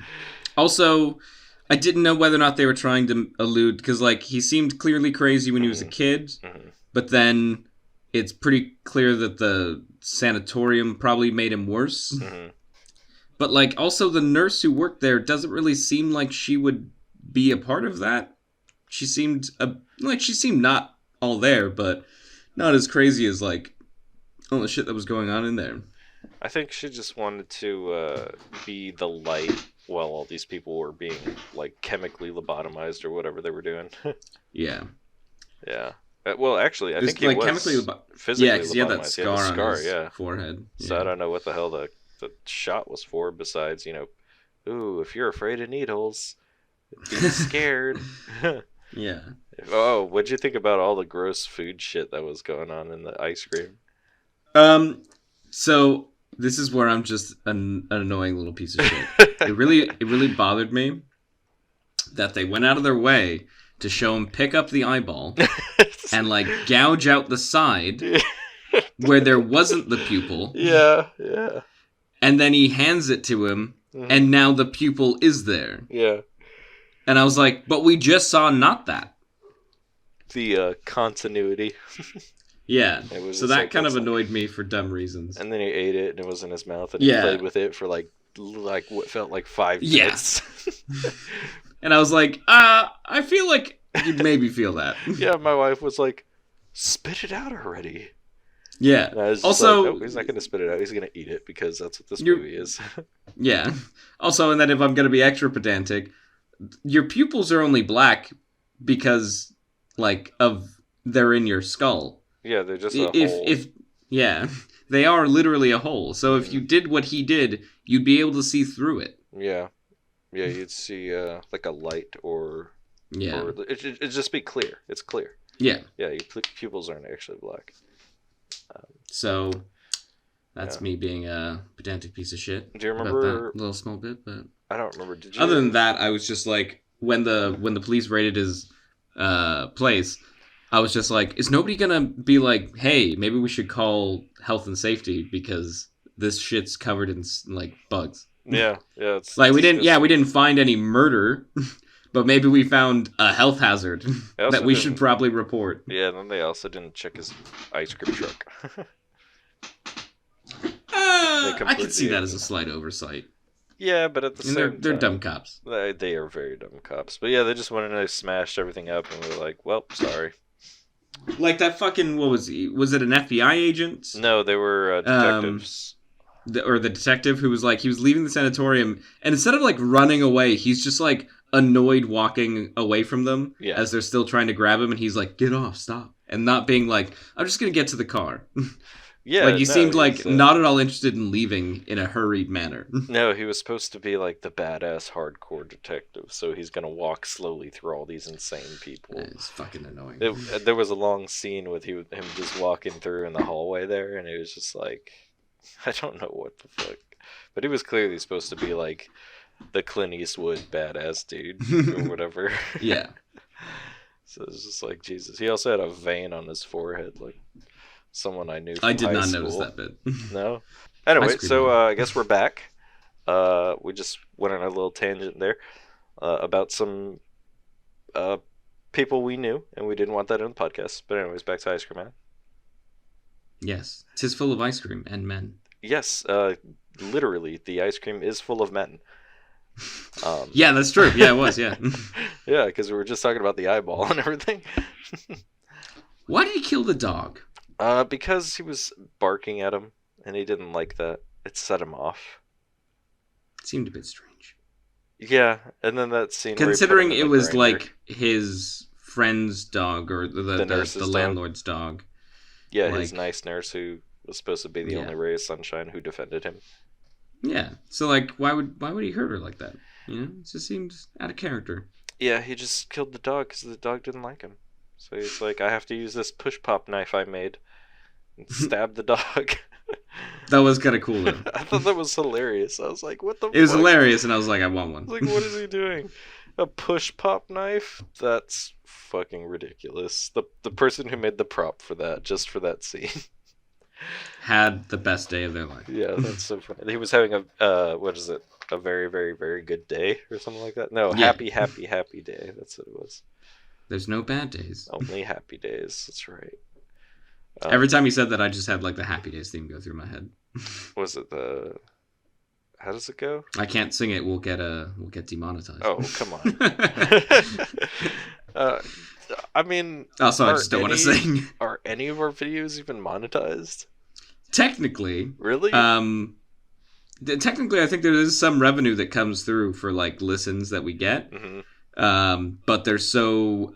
Also, I didn't know whether or not they were trying to allude... Because, like, he seemed clearly crazy when he was a kid. But then it's pretty clear that the sanatorium probably made him worse. But, like, also the nurse who worked there doesn't really seem like she would be a part of that. She seemed not all there, but not as crazy as, like, all the shit that was going on in there. I think she just wanted to be the light while all these people were being, like, chemically lobotomized or whatever they were doing. Yeah. Yeah. Well, actually, I think he was physically lobotomized. Yeah, because he had that scar on his forehead. Yeah. So I don't know what the hell the shot was for, besides, ooh, if you're afraid of needles, be scared. Yeah. Oh, what'd you think about all the gross food shit that was going on in the ice cream? So this is where I'm just an annoying little piece of shit. It really bothered me that they went out of their way to show him pick up the eyeball and like gouge out the side where there wasn't the pupil. Yeah. And then he hands it to him, and now the pupil is there. Yeah. And I was like, but we just saw not that. The continuity. Yeah. So that like, kind of annoyed me for dumb reasons. And then he ate it, and it was in his mouth, and he played with it for like what felt like 5 minutes. And I was like, I feel like you'd maybe feel that. Yeah, my wife was like, spit it out already. Yeah. And I was just also, like, no, he's not going to spit it out. He's going to eat it because that's what this movie is. Yeah. Also, and then if I'm going to be extra pedantic, your pupils are only black because, like, they're in your skull. Yeah, they're just a hole. Yeah, they are literally a hole. So if you did what he did, you'd be able to see through it. Yeah. Yeah, you'd see, like a light or... Yeah. Or it'd just be clear. It's clear. Yeah. Yeah, your pupils aren't actually black. So, that's me being a pedantic piece of shit. Do you remember... That little small bit, but... I don't remember. Did you... Other than that, I was just like, when the police raided his place, I was just like, is nobody gonna be like, hey, maybe we should call health and safety because this shit's covered in, like, bugs. Yeah. It's, like, we didn't find any murder, but maybe we found a health hazard that we should probably report. Yeah, and then they also didn't check his ice cream truck. I could see that as a slight oversight. Yeah, but at the same time... They're dumb cops. They are very dumb cops. But yeah, they just went in and smashed everything up, and we were like, well, sorry. Like that fucking, what was he? Was it an FBI agent? No, they were detectives. Or the detective who was like, he was leaving the sanatorium, and instead of like running away, he's just like annoyed walking away from them as they're still trying to grab him, and he's like, get off, stop. And not being like, I'm just going to get to the car. Yeah, like he seemed like not at all interested in leaving in a hurried manner. No, he was supposed to be like the badass hardcore detective, so he's gonna walk slowly through all these insane people. It's fucking annoying. There was a long scene with him just walking through in the hallway there, and it was just like, I don't know what the fuck, but he was clearly supposed to be like the Clint Eastwood badass dude or whatever. Yeah. So it's just like, Jesus. He also had a vein on his forehead, like someone I knew from I did high not school. notice that bit. No? Anyway, so I guess we're back. We just went on a little tangent there about some people we knew, and we didn't want that in the podcast. But anyways, back to Ice Cream Man. Yes. 'Tis full of ice cream and men. Yes, literally, the ice cream is full of men. Yeah, that's true. Yeah, it was, yeah. Yeah, because we were just talking about the eyeball and everything. Why did he kill the dog? Because he was barking at him, and he didn't like that. It set him off. It seemed a bit strange. Yeah, and then that scene. Considering it was like his friend's dog or the landlord's dog. Yeah, like, his nice nurse who was supposed to be the only ray of sunshine who defended him. Yeah, so like, why would he hurt her like that? You know, it just seems out of character. Yeah, he just killed the dog because the dog didn't like him. So he's like, I have to use this push pop knife I made and stab the dog. That was kind of cool, though. I thought that was hilarious. I was like, what the fuck? It was hilarious, and I was like, I want one. Like, what is he doing? A push pop knife? That's fucking ridiculous. The person who made the prop for that, just for that scene, had the best day of their life. Yeah, that's so funny. He was having a, what is it? A very, very, very good day or something like that? No, happy, happy, happy day. That's what it was. There's no bad days. Only happy days. That's right. Every time he said that, I just had like the Happy Days theme go through my head. Was it the? How does it go? I can't sing it. We'll get demonetized. Oh, come on. I mean, also I just don't want to sing. Are any of our videos even monetized? Technically, really? Technically, I think there is some revenue that comes through for like listens that we get. Mm-hmm. But they're so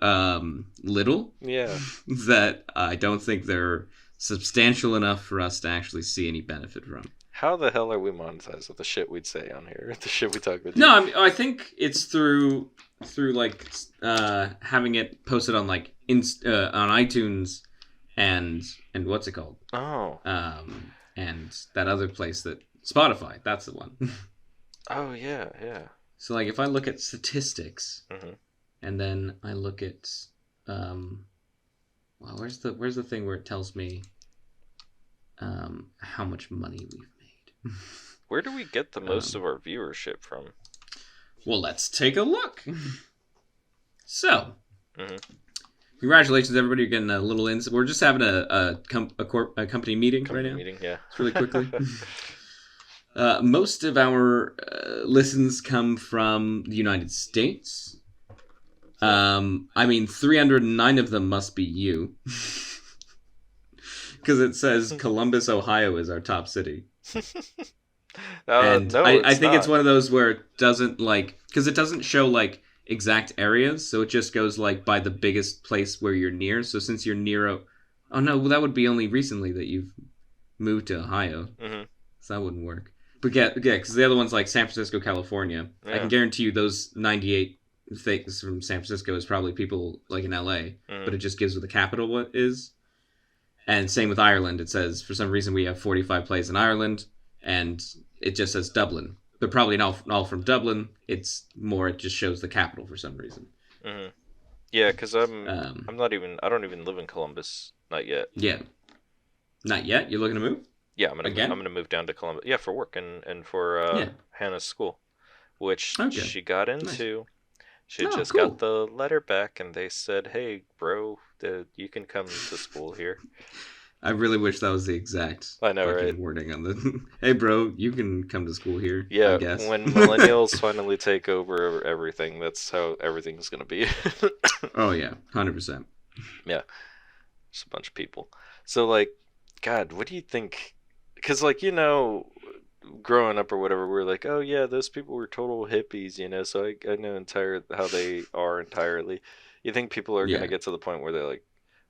little, that I don't think they're substantial enough for us to actually see any benefit from. How the hell are we monetized with the shit we'd say on here? The shit we talk about? No, I think it's through like having it posted on like on iTunes and what's it called? Oh, and that other place that Spotify. That's the one. Oh yeah. So, like, if I look at statistics, and then I look at, well, where's the thing where it tells me how much money we've made? Where do we get the most Um, of our viewership from? Well, let's take a look. So, Mm-hmm. congratulations, everybody. You're getting a little in. We're just having a company meeting right now. Meeting, yeah. Just really quickly. Most of our listens come from the United States. 309 of them must be you. Because it says Columbus, Ohio is our top city. And no, I think not. it's one of those where it doesn't because it doesn't show exact areas, so it just goes by the biggest place where you're near. So since you're near oh no, well, that would be only recently that you've moved to Ohio. Mm-hmm. So that wouldn't work. But yeah, because the other one's like San Francisco, California. Yeah. I can guarantee you those 98 things from San Francisco is probably people in LA, but it just gives what the capital what is. And same with Ireland. It says for some reason we have 45 plays in Ireland, and it just says Dublin. They're probably not all from Dublin. It's more it just shows the capital for some reason. Mm-hmm. Yeah, because I'm not even. I don't even live in Columbus. Not yet. Yeah. Not yet. You're looking to move? Yeah, I'm gonna move down to Columbus. Yeah, for work and for Hannah's school, which she got into. Nice. She just got the letter back, and they said, "Hey, bro, you can come to school here." I really wish that was the exact wording on the. Hey, bro, you can come to school here. Yeah, I guess. When millennials finally take over everything, that's how everything's gonna be. Oh yeah, 100%. Yeah, just a bunch of people. So God, what do you think? Because growing up or whatever, we're like, oh yeah, those people were total hippies, so I know how they are entirely. You think people are gonna get to the point where they're like,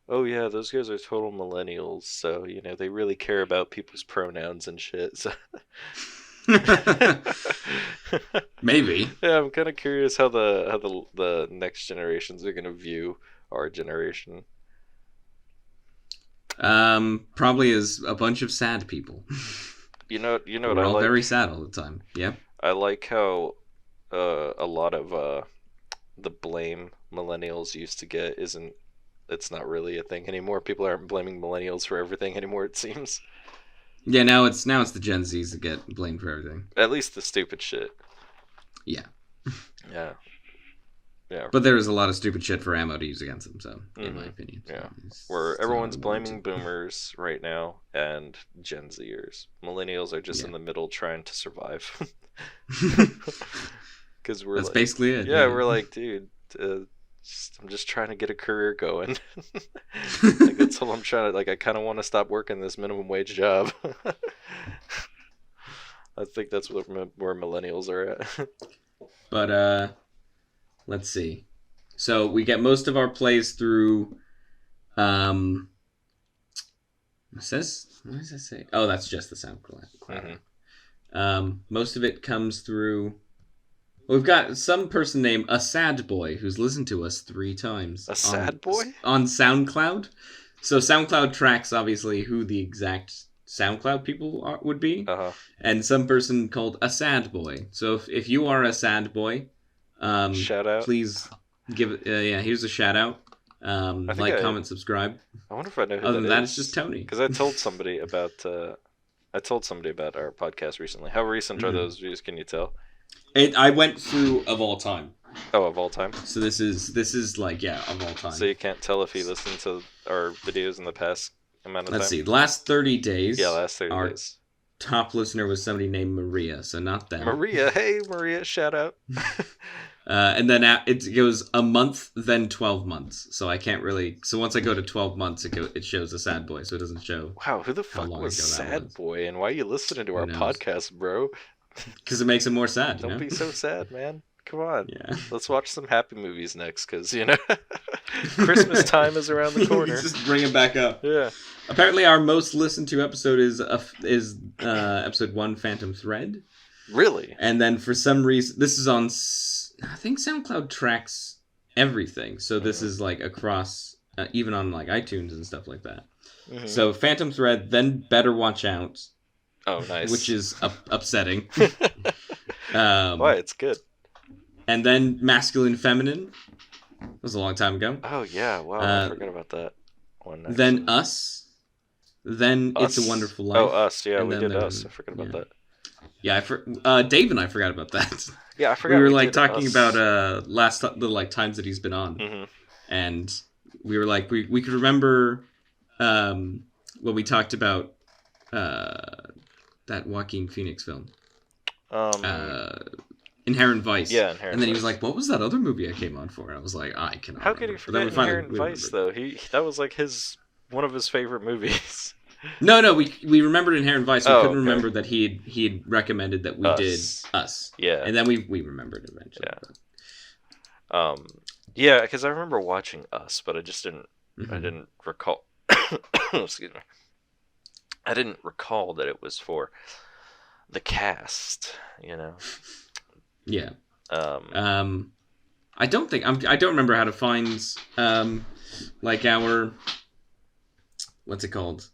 oh yeah, those guys are total millennials, so they really care about people's pronouns and shit. So maybe. Yeah, I'm kind of curious how the next generations are gonna view our generation. Probably as a bunch of sad people. You know what We're I all like? very sad all the time. Yeah. I like how a lot of the blame millennials used to get it's not really a thing anymore. People aren't blaming millennials for everything anymore, it seems. Yeah, now it's the Gen Zs that get blamed for everything. At least the stupid shit. Yeah. Yeah. Yeah. But there is a lot of stupid shit for ammo to use against them, so in my opinion. Yeah. Where everyone's blaming boomers right now and Gen Zers. Millennials are just in the middle trying to survive. Because That's basically it. Yeah, we're like, dude, I'm just trying to get a career going. That's all I'm trying to, I kind of want to stop working this minimum wage job. I think that's where millennials are at. But, let's see. So we get most of our plays through, what does that say? Oh, that's just the SoundCloud. Mm-hmm. Most of it comes through... We've got some person named A Sad Boy who's listened to us 3 times. A Sad Boy? On SoundCloud. So SoundCloud tracks, obviously, who the exact SoundCloud people would be. Uh-huh. And some person called A Sad Boy. So if you are a sad boy, shout out. Please give it... here's a shout out. Comment, subscribe. I wonder if I know who Other than that, is. it's just Tony. Because I told somebody about... our podcast recently. How recent are those views? Can you tell? I went through of all time. Oh, of all time? So this is of all time. So you can't tell if you listened to our videos in the past amount of time? Let's see. The last 30 days. Yeah, last 30 days. Top listener was somebody named Maria, so not them. Maria. Hey, Maria, shout out. And then it goes a month, then 12 months. So I can't really... So once I go to 12 months, it shows a sad boy, so it doesn't show... Wow, who the fuck was Sad Boy? And why are you listening to our podcast, bro? Because it makes it more sad. Don't be so sad, man. Come on. Yeah. Let's watch some happy movies next, because, Christmas time is around the corner. Just bring it back up. Yeah. Apparently our most listened to episode is episode 1, Phantom Thread. Really? And then for some reason... This is on... I think SoundCloud tracks everything. So this is across... even on iTunes and stuff like that. Mm-hmm. So Phantom Thread, then Better Watch Out... Oh, nice. Which is upsetting. Why? It's good. And then Masculine Feminine. That was a long time ago. Oh, yeah. Wow, I forgot about that one. Then Us. Then It's a Wonderful Life. Oh, Us. Yeah, we did Us. I forgot about that. Yeah, Dave and I forgot about that. Yeah, I forgot We were we like did talking Us. about the like times that he's been on, and we were like we could remember when we talked about that Joaquin Phoenix film, Um, uh, Inherent Vice. yeah, And Inherent then he was Vice. like, "What was that other movie I came on for?" And I was like, "I cannot How could remember." he But then forget Inherent we Vice remembered. though? That was like one of his favorite movies. No, we remembered Inherent Vice. We Oh, couldn't okay. remember that he had recommended that we did Us. Us. Yeah. And then we remembered eventually. Yeah. Yeah, because I remember watching Us, but I just didn't. I didn't recall. Excuse me. I didn't recall that it was for the cast. You know. Yeah. I don't think I don't remember how to find like our what's it called?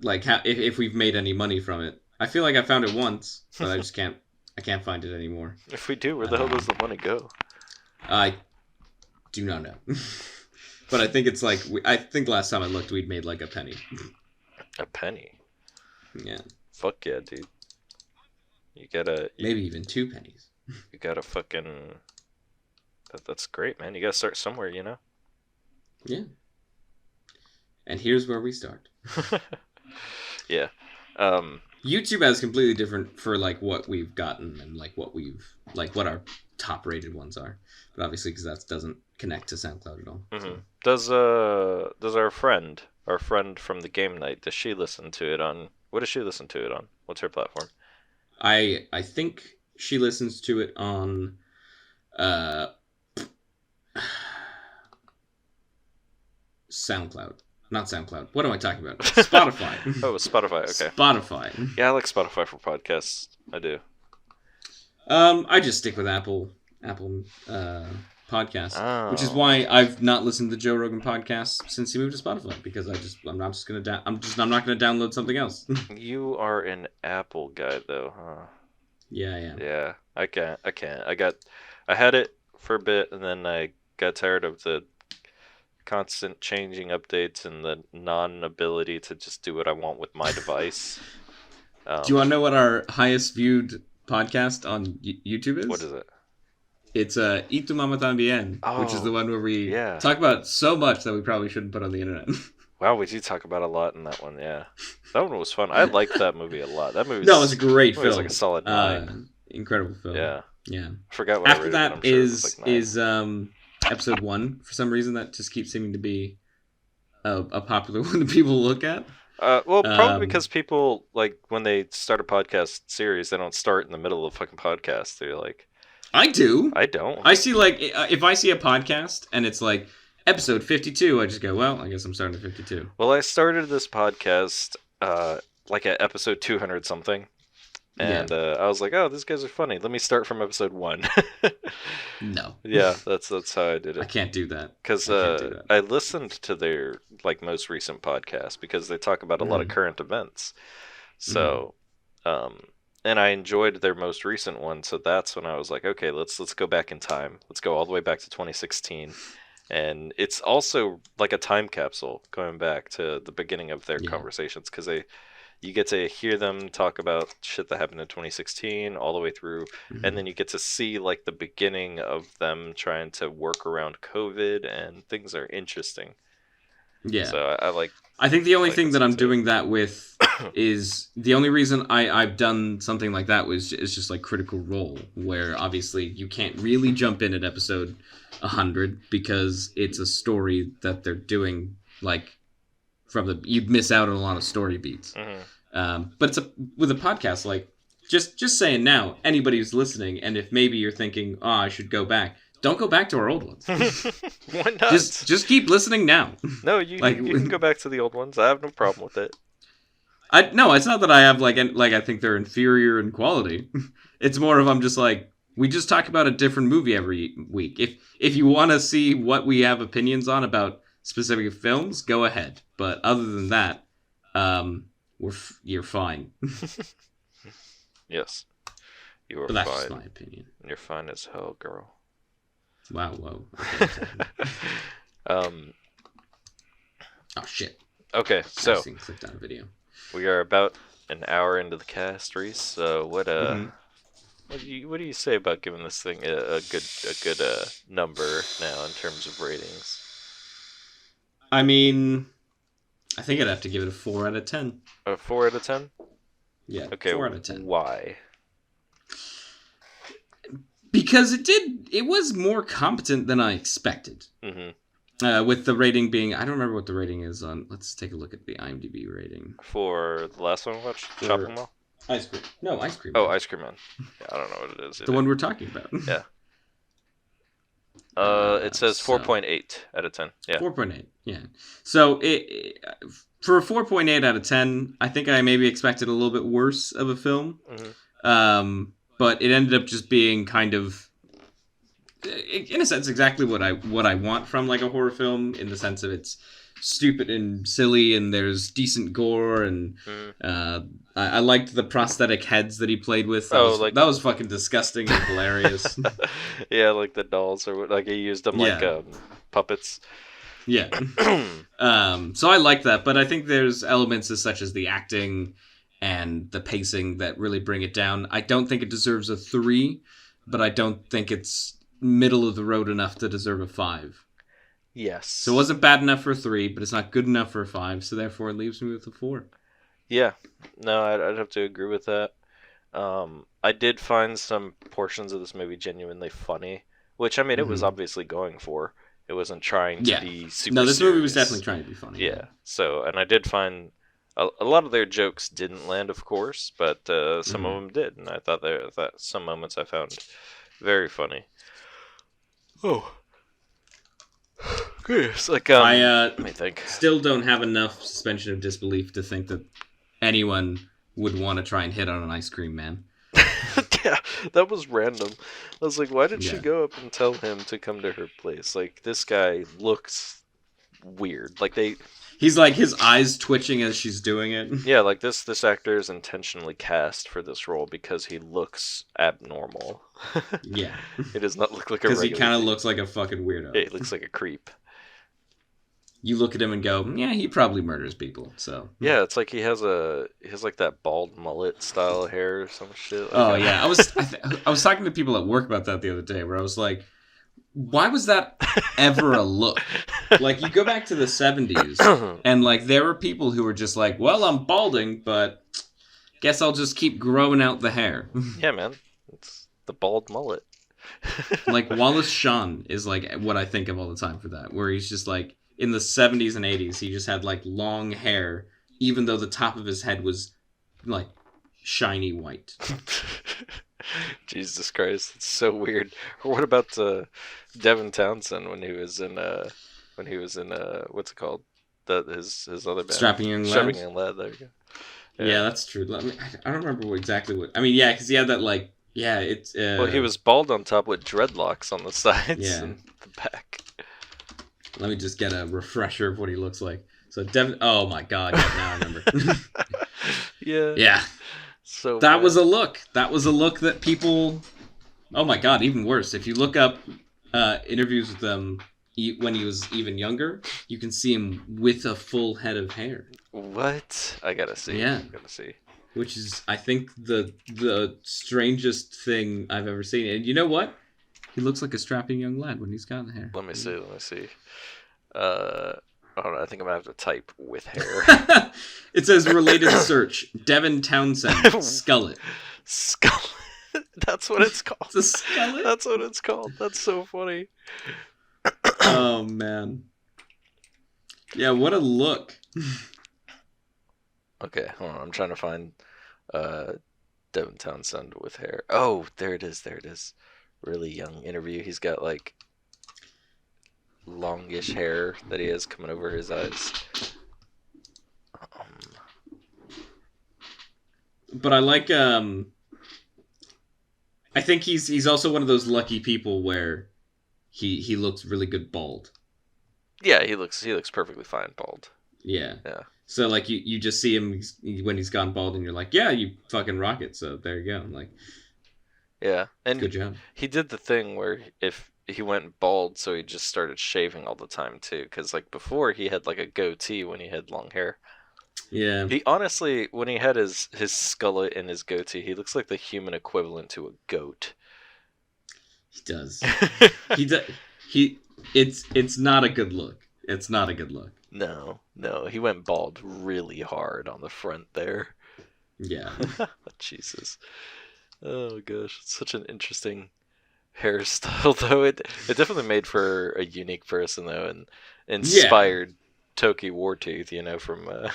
Like how if we've made any money from it. I feel like I found it once, but I just can't. I can't find it anymore. If we do, where the hell does the money go? I do not know. But I think it's like I think last time I looked, we'd made like a penny. A penny. Yeah. Fuck yeah, dude. You gotta maybe even 2 pennies. You gotta fucking. That's great, man. You gotta start somewhere, you know. Yeah. And here's where we start. Yeah. YouTube has completely different for like what we've gotten and like what our top rated ones are, but obviously because that doesn't connect to SoundCloud at all. Mm-hmm. So. Does our friend from the game night, does she listen to it on? What does she listen to it on? What's her platform? I think she listens to it on SoundCloud. Not SoundCloud. What am I talking about? Spotify. Oh, Spotify. Okay. Spotify. Yeah, I like Spotify for podcasts. I do. I just stick with Apple podcasts, which is why I've not listened to the Joe Rogan podcast since he moved to Spotify, because I'm not gonna download something else. You are an Apple guy though, huh? Yeah. Yeah, I can't. I had it for a bit, and then I got tired of the constant changing updates and the non-ability to just do what I want with my device. Do you want to know what our highest viewed podcast on YouTube is? What is it? It's Y Tu Mama Tambien, which is the one where we talk about so much that we probably shouldn't put on the internet. Wow, we do talk about a lot in that one, yeah. That one was fun. I liked that movie a lot. That movie was a great film. It was like a solid 9. Incredible film. Yeah. I forgot what After I rated that it, I'm sure is it was like episode 1. For some reason, that just keeps seeming to be a popular one that people look at. Well, probably because people, like, when they start a podcast series, they don't start in the middle of a fucking podcast. They're like... I do. I don't. I see, like, if I see a podcast and it's like, episode 52, I just go, well, I guess I'm starting at 52. Well, I started this podcast, like, at episode 200 something. And I was like, oh, these guys are funny. Let me start from episode 1. No. Yeah, that's how I did it. I can't do that. Because I listened to their like most recent podcast because they talk about a lot of current events. So, and I enjoyed their most recent one. So that's when I was like, okay, let's go back in time. Let's go all the way back to 2016. And it's also like a time capsule going back to the beginning of their conversations, because you get to hear them talk about shit that happened in 2016 all the way through, and then you get to see like the beginning of them trying to work around COVID, and things are interesting. Yeah. So I think the only thing that I'm doing that with is the only reason I've done something like that is just like Critical Role, where obviously you can't really jump in at episode 100 because it's a story that they're doing like you'd miss out on a lot of story beats. But with a podcast, like just saying now, anybody who's listening, and if maybe you're thinking, oh, I should go back, don't go back to our old ones. Why not? Just keep listening now. No, you can go back to the old ones. I have no problem with it. No, it's not that I have like I think they're inferior in quality. It's more of I'm just like, we just talk about a different movie every week. If you want to see what we have opinions on about specific films, go ahead. But other than that, you're fine. Yes, you are but that's fine. Just my opinion. You're fine as hell, girl. Wow, whoa. Okay. Oh shit. Okay, so clicked on a video. We are about an hour into the cast, Reese. So Hmm. what do you say about giving this thing a good number now in terms of ratings? I mean, I think I'd have to give it a 4 out of 10. A 4 out of 10. Yeah, Okay, 4 out of 10. why? Because it was more competent than I expected. Mm-hmm. With the rating being, I don't remember what the rating is on. Let's take a look at the IMDb rating For the last one we watched, for Shopping Mall. Ice Cream. No, Ice Cream Oh, Man. Ice Cream Man. Yeah, I don't know what it is The either. one we're talking about. Yeah. It says So 4.8 out of 10. Yeah. 4.8. Yeah. So for a 4.8 out of 10, I think I maybe expected a little bit worse of a film. Mm-hmm. But it ended up just being kind of, in a sense, exactly what I want from like a horror film, in the sense of it's stupid and silly, and there's decent gore, and I liked the prosthetic heads that he played with. That was fucking disgusting and hilarious. Yeah, like the dolls, or like he used them like puppets. Yeah. So I like that, but I think there's elements such as the acting and the pacing that really bring it down. I don't think it deserves a 3, but I don't think it's middle of the road enough to deserve a 5. Yes. So it wasn't bad enough for a 3, but it's not good enough for a 5, so therefore it leaves me with a 4. Yeah. No, I'd have to agree with that. I did find some portions of this movie genuinely funny, which, I mean, it was obviously going for. It wasn't trying to be super No, this serious. movie was definitely trying to be funny. Yeah. So, and I did find a lot of their jokes didn't land, of course, but some of them did, and I thought that some moments I found very funny. Oh. It's like let me think. Still don't have enough suspension of disbelief to think that anyone would want to try and hit on an ice cream man. Yeah, that was random. I was like, why did she go up and tell him to come to her place? Like, this guy looks weird. Like he's like, his eyes twitching as she's doing it. Yeah, like this actor is intentionally cast for this role because he looks abnormal. Yeah. He does not look like a regular. Because he kind of looks like a fucking weirdo. Yeah, he looks like a creep. You look at him and go, yeah, he probably murders people. So yeah, it's like he has like that bald mullet style hair or some shit. Like yeah, I was talking to people at work about that the other day, where I was like, why was that ever a look? Like, you go back to the 70s, and like there were people who were just like, well, I'm balding, but guess I'll just keep growing out the hair. Yeah, man, it's the bald mullet. Like Wallace Shawn is like what I think of all the time for that, where he's just like, in the 70s and 80s, he just had like long hair, even though the top of his head was like shiny white. Jesus Christ, it's so weird. Or what about Devin Townsend when he was in what's it called? His other band. Strapping Young Lad. Strapping Young Lad. There you go. Yeah, that's true. I don't remember exactly what. I mean, yeah, because he had that like, yeah, it's. Well, he was bald on top with dreadlocks on the sides and the back. Let me just get a refresher of what he looks like. So Devin, oh my god, now I remember. Yeah. Yeah. So that was a look. That was a look that people. Oh my god, even worse. If you look up interviews with them when he was even younger, you can see him with a full head of hair. What? I gotta see. Yeah. I gotta see. Which is, I think, the strangest thing I've ever seen. And you know what? He looks like a strapping young lad when he's got the hair. Let me see. I don't know, I think I'm gonna have to type with hair. It says related search. Devin Townsend. Skullet. Skullet. That's what it's called. It's a skullet? That's what it's called. That's so funny. Oh, man. Yeah, what a look. Okay, hold on. I'm trying to find Devin Townsend with hair. Oh, there it is. Really young interview. He's got like longish hair that he has coming over his eyes. But I like I think he's also one of those lucky people where he looks really good bald. Yeah, he looks perfectly fine bald. Yeah. Yeah. So like you just see him when he's gone bald and you're like, yeah, you fucking rock it. So there you go. I'm like, yeah, and good job. He did the thing where if he went bald, so he just started shaving all the time too. Because like before, he had like a goatee when he had long hair. Yeah, He honestly, when he had his skullet and his goatee, he looks like the human equivalent to a goat. he does. He does. He. It's not a good look. It's not a good look. No, no, he went bald really hard on the front there. Yeah. Jesus. Oh gosh, it's such an interesting hairstyle though. It definitely made for a unique person though, and Yeah. inspired Toki Wartooth, from No,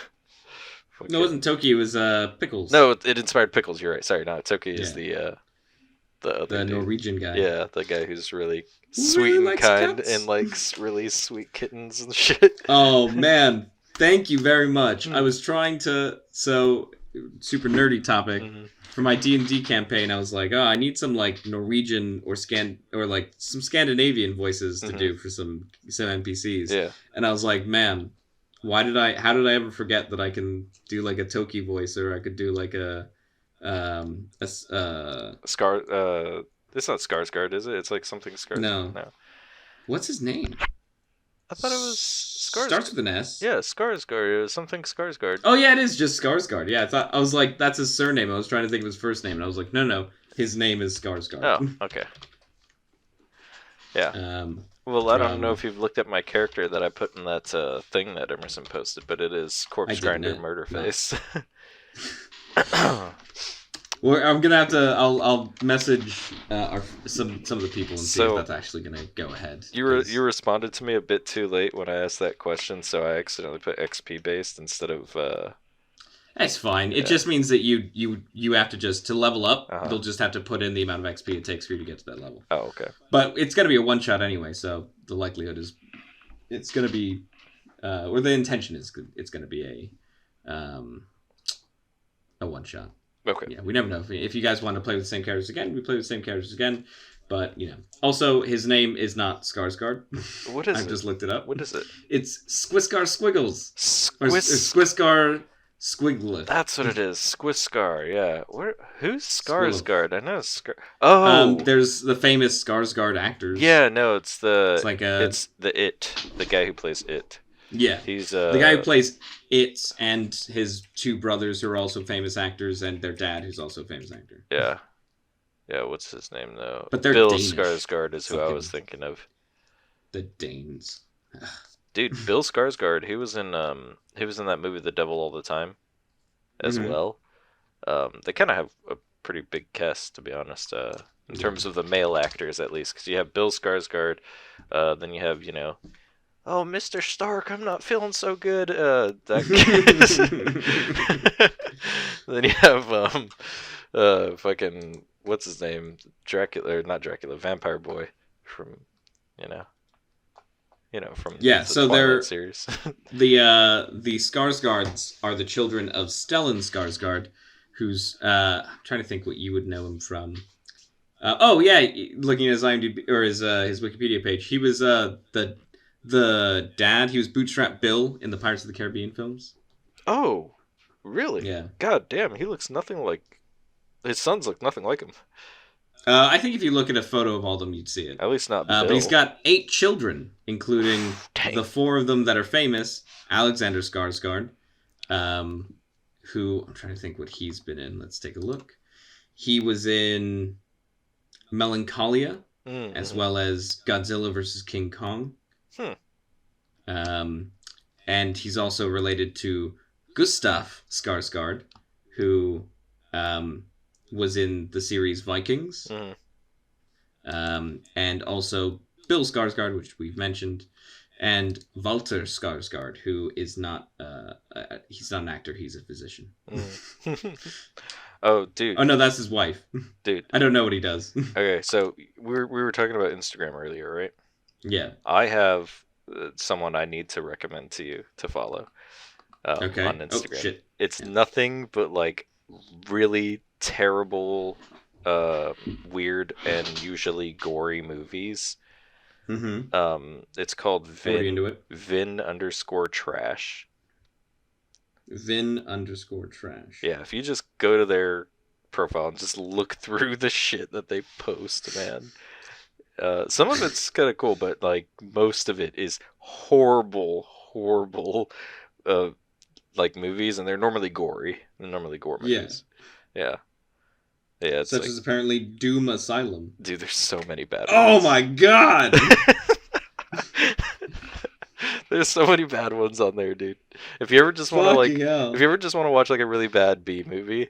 it wasn't fucking. Toki. It was Pickles, No, it inspired Pickles. You're right. Sorry, no, Toki is yeah, the other the dude. Norwegian guy Yeah, the guy who's really who sweet really and likes kind and cats. likes really sweet kittens and shit. Oh man, thank you very much. I Hmm. was trying to super nerdy topic Hmm. for my D&D campaign. I was like, oh, I need some like Norwegian or like some Scandinavian voices to Hmm. do for some NPCs. Yeah. And I was like, man, how did I ever forget that I can do like a Toki voice, or I could do like a Scar. It's not Skarsgård, is it? It's like something Skarsgård. no, No, what's his name? I thought it was Starts Skarsgård. with an S. Yeah, Skarsgård. It was something Skarsgård. Oh yeah, it is just Skarsgård. Yeah, I was like, that's his surname. I was trying to think of his first name, and I was like, no, his name is Oh, Skarsgård. okay. Yeah. um, Well, I don't know from if you've looked at my character that I put in that thing that Emerson posted, but it is I Corpse did Grinder not. Murderface. Well, I'm gonna have to. I'll message some of the people and see if So that's actually gonna go ahead. you responded to me a bit too late when I asked that question, so I accidentally put XP based instead of That's fine. It yeah. just means that you have to to level up. Uh-huh. You'll just have to put in the amount of XP it takes for you to get to that level. Oh, okay. But it's gonna be a one shot anyway, so the likelihood is it's gonna be, or the intention is it's gonna be a one shot. Okay. Yeah, we never know. If you guys want to play with the same characters again, we play with the same characters again. But, Also, his name is not Skarsgård. What is I've it? just looked it up. What is it? It's Squiscar Squiggles. Or Squiss. Squiscar Squiggler. That's what it is. Squiscar. Yeah. Who's Squillup. Skarsgård? I know Scar. Oh. There's the famous Skarsgård actors. Yeah. No, it's It's like the guy who plays it. Yeah. He's The guy who plays it and his two brothers who are also famous actors, and their dad who's also a famous actor. Yeah. Yeah, what's his name though? But they're Bill Danish. Skarsgård is who I was Fucking- thinking of. The Danes. Dude, Bill Skarsgård, he was in that movie The Devil All the Time as Mhm. well. They kind of have a pretty big cast, to be honest, in terms of the male actors at least, because you have Bill Skarsgård, then you have oh, Mr. Stark, I'm not feeling so good. That then you have fucking what's his name, Dracula, or not Dracula, Vampire Boy from from Yeah, the so Twilight they're series. the Skarsgårds are the children of Stellan Skarsgård, who's I'm trying to think what you would know him from. Oh yeah, looking at his IMDb or his Wikipedia page, he was the dad. He was Bootstrap Bill in the Pirates of the Caribbean films. Oh, really? Yeah. God damn, he looks nothing like his sons. Look nothing like him. I think if you look at a photo of all of them, you'd see it. At least not Bill. But he's got 8 children, including Dang. the 4 of them that are famous. Alexander Skarsgård, who I'm trying to think what he's been in. Let's take a look. He was in Melancholia, Mm-hmm. as well as Godzilla vs. King Kong. And he's also related to Gustaf Skarsgård, who was in the series Vikings. Mm-hmm. And also Bill Skarsgård, which we've mentioned, and Walter Skarsgård, who is not he's not an actor, he's a physician. Mm. Oh, dude. Oh no, that's his wife. Dude. I don't know what he does. Okay, so we were talking about Instagram earlier, right? Yeah. I have someone I need to recommend to you to follow Okay. on Instagram. Oh, shit. It's Yeah. nothing but like really terrible, weird, and usually gory movies. Mm-hmm. It's called Already into it. Vin_trash. Vin_trash. Yeah, if you just go to their profile and just look through the shit that they post, man. Some of it's kind of cool, but like most of it is horrible, like movies, and they're normally gory. They're normally gore Yeah. movies. Yeah, yeah. It's Such like, as apparently Doom Asylum. dude, there's so many bad Oh ones. my god! There's so many bad ones on there, dude. If you ever just want to Fucking like, if hell. you ever just want to watch like a really bad B movie,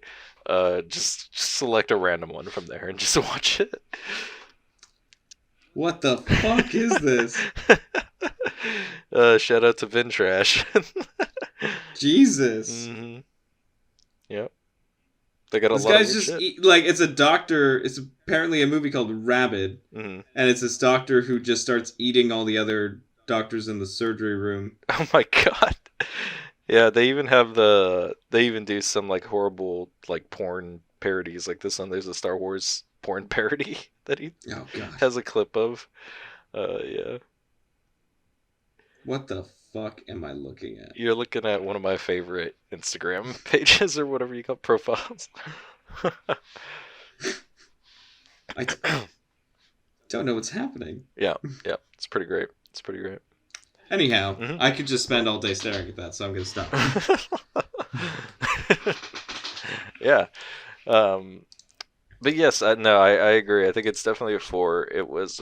just select a random one from there and just watch it. What the fuck is this? Shout out to Vin Trash. Jesus. hmm Yep, they got a This lot of guy's weird just shit. like it's a doctor. It's apparently a movie called Rabid, hmm and it's this doctor who just starts eating all the other doctors in the surgery room. Oh my god. Yeah, they even have they even do some like horrible like porn parodies like this one. There's a Star Wars porn parody that he Oh god. has a clip of. Yeah. What the fuck am I looking at? You're looking at one of my favorite Instagram pages or whatever you call profiles. I don't know what's happening. Yeah, yeah, it's pretty great. It's pretty great. Anyhow, Mhm. I could just spend all day staring at that, so I'm gonna stop. Yeah. Um, but yes, no, I agree. I think it's definitely a 4. It was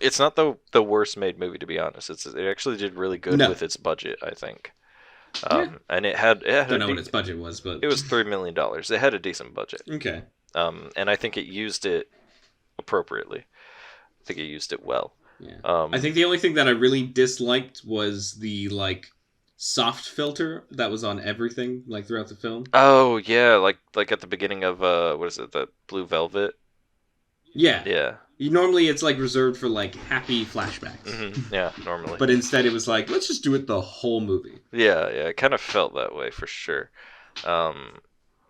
it's not the worst made movie, to be honest. It actually did really good No. with its budget, I think. Yeah. And it had Don't know what its budget was, but it was $3 million. It had a decent budget. okay. And I think it used it appropriately. I think it used it well. Yeah. I think the only thing that I really disliked was the like soft filter that was on everything, like throughout the film. Oh yeah, like at the beginning of what is it, the Blue Velvet? Yeah. Yeah. Normally it's like reserved for like happy flashbacks. Yeah, normally. But instead it was like, let's just do it the whole movie. Yeah, it kind of felt that way for sure.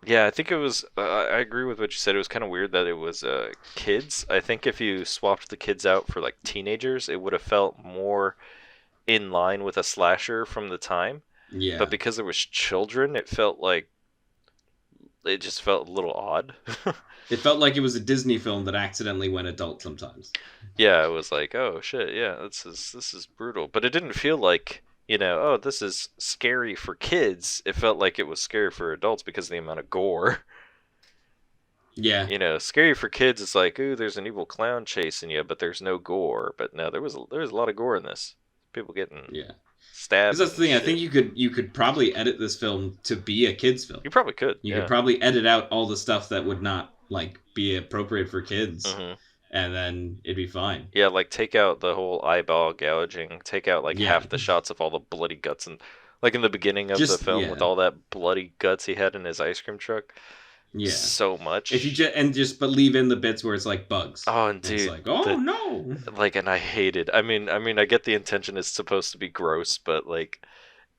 Yeah, I think it was. I agree with what you said. It was kind of weird that it was kids. I think if you swapped the kids out for like teenagers, it would have felt more in line with a slasher from the time. Yeah. But because there was children, it just felt a little odd. It felt like it was a Disney film that accidentally went adult sometimes. Yeah, it was like, oh shit, yeah, this is brutal. But it didn't feel like, oh, this is scary for kids. It felt like it was scary for adults because of the amount of gore. Yeah. Scary for kids is like, ooh, there's an evil clown chasing you, but there's no gore. But no, there was a lot of gore in this. People getting stabbed. Because that's the thing. and I think you could probably edit this film to be a kids film. You probably could. You could probably edit out all the stuff that would not like be appropriate for kids, and then it'd be fine. Yeah, like take out the whole eyeball gouging. Take out like half the shots of all the bloody guts, and like in the beginning of the film with all that bloody guts he had in his ice cream truck. Yeah, so much. If you just but leave in the bits where it's like bugs. Oh, and dude, it's like, oh no. Like, and I hated. I mean, I get the intention is supposed to be gross, but like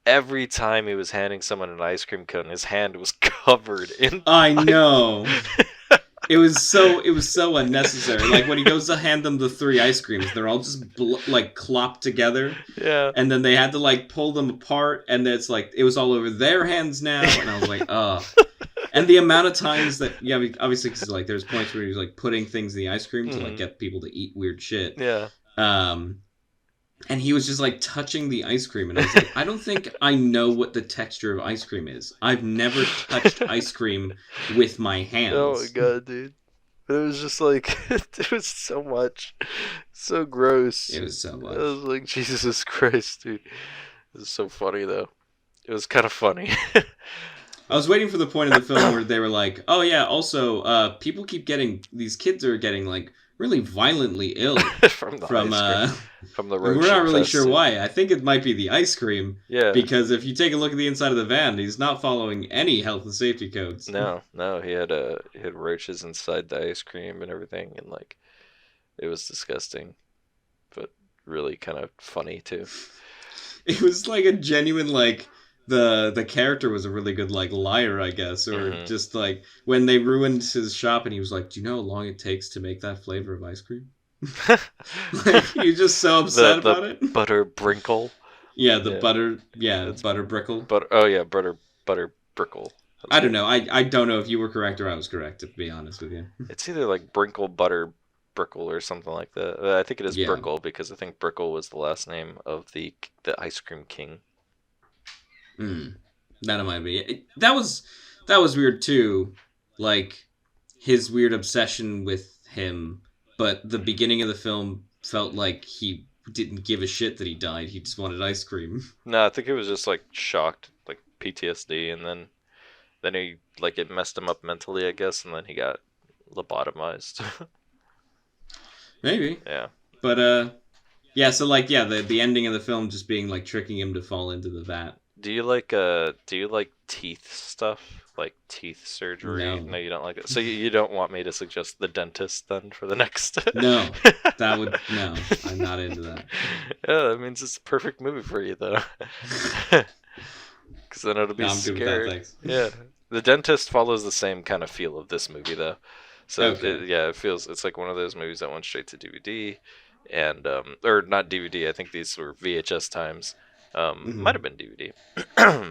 every time he was handing someone an ice cream cone, his hand was covered in. I know. It was so unnecessary. Like when he goes to hand them the 3 ice creams, they're all just like clopped together. Yeah. And then they had to like pull them apart, and it's like it was all over their hands now. And I was like, oh. And the amount of times that obviously because like there's points where he's like putting things in the ice cream to like get people to eat weird shit. Yeah. And he was just like touching the ice cream, and I was like, I don't think I know what the texture of ice cream is. I've never touched ice cream with my hands. Oh my god, dude. But it was just like it was so much. So gross. It was so much. I was like, Jesus Christ, dude. It was so funny though. It was kind of funny. I was waiting for the point in the film where they were like, oh yeah, also, people keep these kids are getting like really violently ill from the road. We're not really sure why. I think it might be the ice cream. Yeah. Because if you take a look at the inside of the van, he's not following any health and safety codes. No, he had roaches inside the ice cream and everything, and like it was disgusting, but really kind of funny too. It was like a genuine like. The character was a really good like liar, I guess, or just like when they ruined his shop and he was like, do you know how long it takes to make that flavor of ice cream? Like you're just so upset about it. Butter brinkle. Yeah, butter brickle. Butter brickle. I don't know. I don't know if you were correct or I was correct, to be honest with you. It's either like brinkle butter brickle or something like that. I think it is brickle because I think brickle was the last name of the ice cream king. Mm, that might be it. That was weird too. Like his weird obsession with him, but the beginning of the film felt like he didn't give a shit that he died. He just wanted ice cream. No, I think it was just like shocked, like PTSD, and then he like it messed him up mentally, I guess, and then he got lobotomized. Maybe. Yeah. But yeah, so like yeah, the ending of the film just being like tricking him to fall into the vat. Do you like teeth stuff? Like teeth surgery? No. No, you don't like it. So you don't want me to suggest the dentist then for the next. No. No, I'm not into that. Yeah, that means it's a perfect movie for you though. Because then it'll be No, I'm good with that, scary. thanks. Yeah, the dentist follows the same kind of feel of this movie though. So Okay. yeah, it's like one of those movies that went straight to DVD, and or not DVD. I think these were VHS times. Might have been DVD,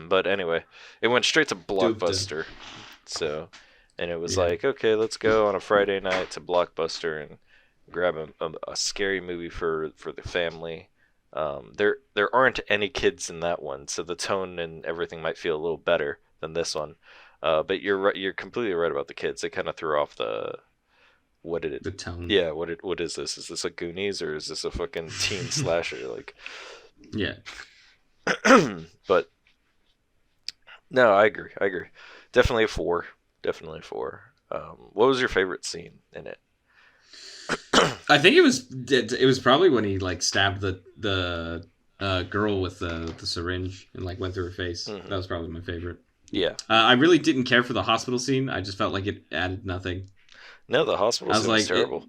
but anyway, it went straight to Blockbuster. So, and it was like, okay, let's go on a Friday night to Blockbuster and grab a scary movie for the family. There aren't any kids in that one, so the tone and everything might feel a little better than this one. But you're right, you're completely right about the kids. They kind of threw off what did it? The tone. Yeah, what is this? Is this a Goonies or is this a fucking teen slasher? Like, Yeah. but no, I agree. Definitely a 4. Definitely a 4. What was your favorite scene in it? I think it was probably when he like stabbed the girl with the syringe and like went through her face. Mm-hmm. That was probably my favorite. Yeah. I really didn't care for the hospital scene. I just felt like it added nothing. No, the hospital scene was terrible.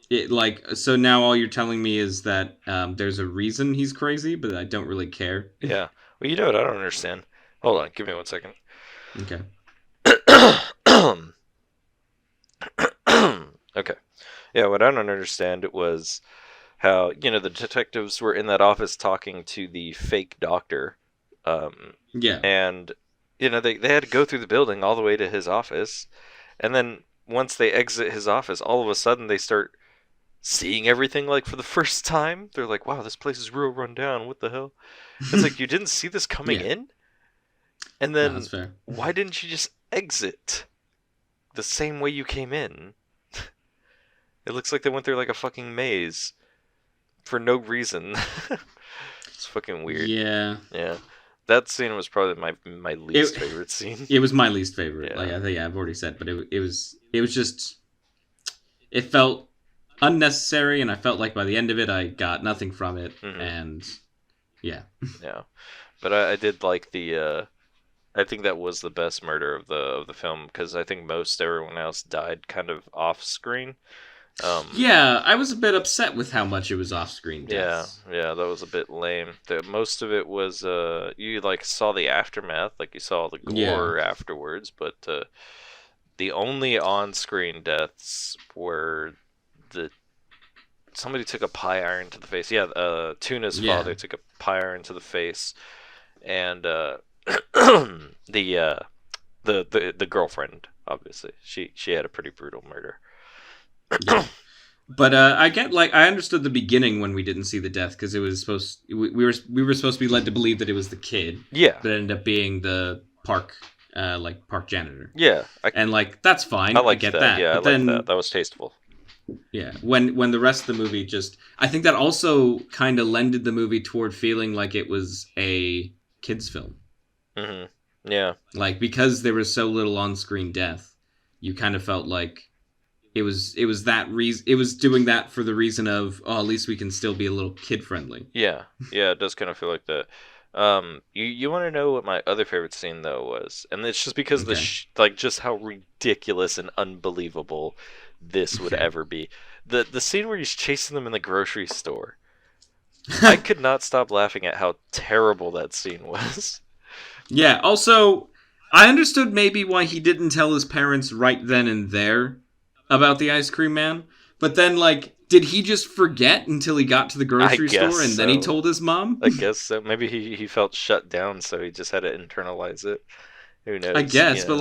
It like so now all you're telling me is that there's a reason he's crazy, but I don't really care. Yeah. Well, you know what I don't understand. Hold on, give me 1 second. Okay. Okay. Yeah, what I don't understand was how, the detectives were in that office talking to the fake doctor. Yeah. And, they had to go through the building all the way to his office. And then once they exit his office, all of a sudden they start seeing everything like for the first time. They're like, wow, this place is real run down. What the hell? It's like, you didn't see this coming in? And then, that's fair. Why didn't you just exit the same way you came in? It looks like they went through like a fucking maze for no reason. It's fucking weird. Yeah. Yeah. That scene was probably my least favorite scene. It was my least favorite. Yeah. Like I think I've already said, but it was just it felt unnecessary, and I felt like by the end of it I got nothing from it, and yeah. Yeah, but I did like the. I think that was the best murder of the film because I think most everyone else died kind of off screen. Yeah, I was a bit upset with how much it was off-screen deaths. Yeah, that was a bit lame. Most of it was you like saw the aftermath, like you saw the gore afterwards, but the only on-screen deaths were somebody took a pie iron to the face. Yeah, Tuna's father took a pie iron to the face, and the girlfriend, obviously, she had a pretty brutal murder. Yeah. But I understood the beginning when we didn't see the death because it was we were supposed to be led to believe that it was the kid. Yeah. But it ended up being the park janitor. Yeah. And that's fine. I get that. Yeah, but I like that. That was tasteful. Yeah. When the rest of the movie I think that also kind of lended the movie toward feeling like it was a kids film. Mm-hmm. Yeah. Like because there was so little on-screen death, you kind of felt like it was that reason. It was doing that for the reason of, at least we can still be a little kid friendly. Yeah, it does kind of feel like that. You want to know what my other favorite scene though was, and it's just because just how ridiculous and unbelievable this would ever be. The scene where he's chasing them in the grocery store. I could not stop laughing at how terrible that scene was. Yeah. Also, I understood maybe why he didn't tell his parents right then and there about the ice cream man, but then did he just forget until he got to the grocery store and then he told his mom? I guess so. Maybe he felt shut down, so he just had to internalize it. Who knows? I guess, but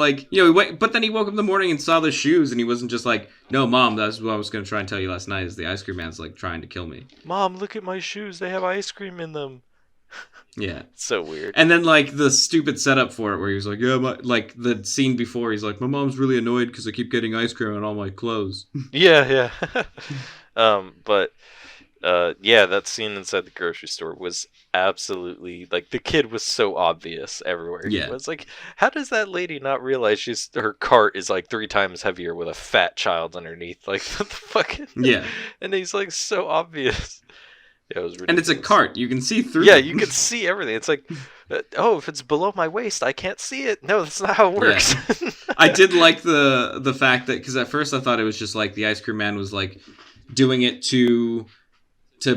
but then he woke up in the morning and saw the shoes, and he wasn't just like, "No, Mom, that's what I was going to try and tell you last night. Is the ice cream man's trying to kill me." Mom, look at my shoes. They have ice cream in them. Yeah. So weird. And then, like, the stupid setup for it where he was like, yeah, like, the scene before, he's like, my mom's really annoyed because I keep getting ice cream on all my clothes. Yeah. But yeah, that scene inside the grocery store was absolutely, like, the kid was so obvious everywhere he was. Like, how does that lady not realize her cart is like 3 times heavier with a fat child underneath? Like, what the fuck? Yeah. And he's like so obvious. Yeah, it was ridiculous. And it's a cart. You can see through Yeah, them. you can see everything. It's like, oh, if it's below my waist, I can't see it. No, that's not how it works. Yeah. I did like the fact that, because at first I thought it was just like the ice cream man was like doing it to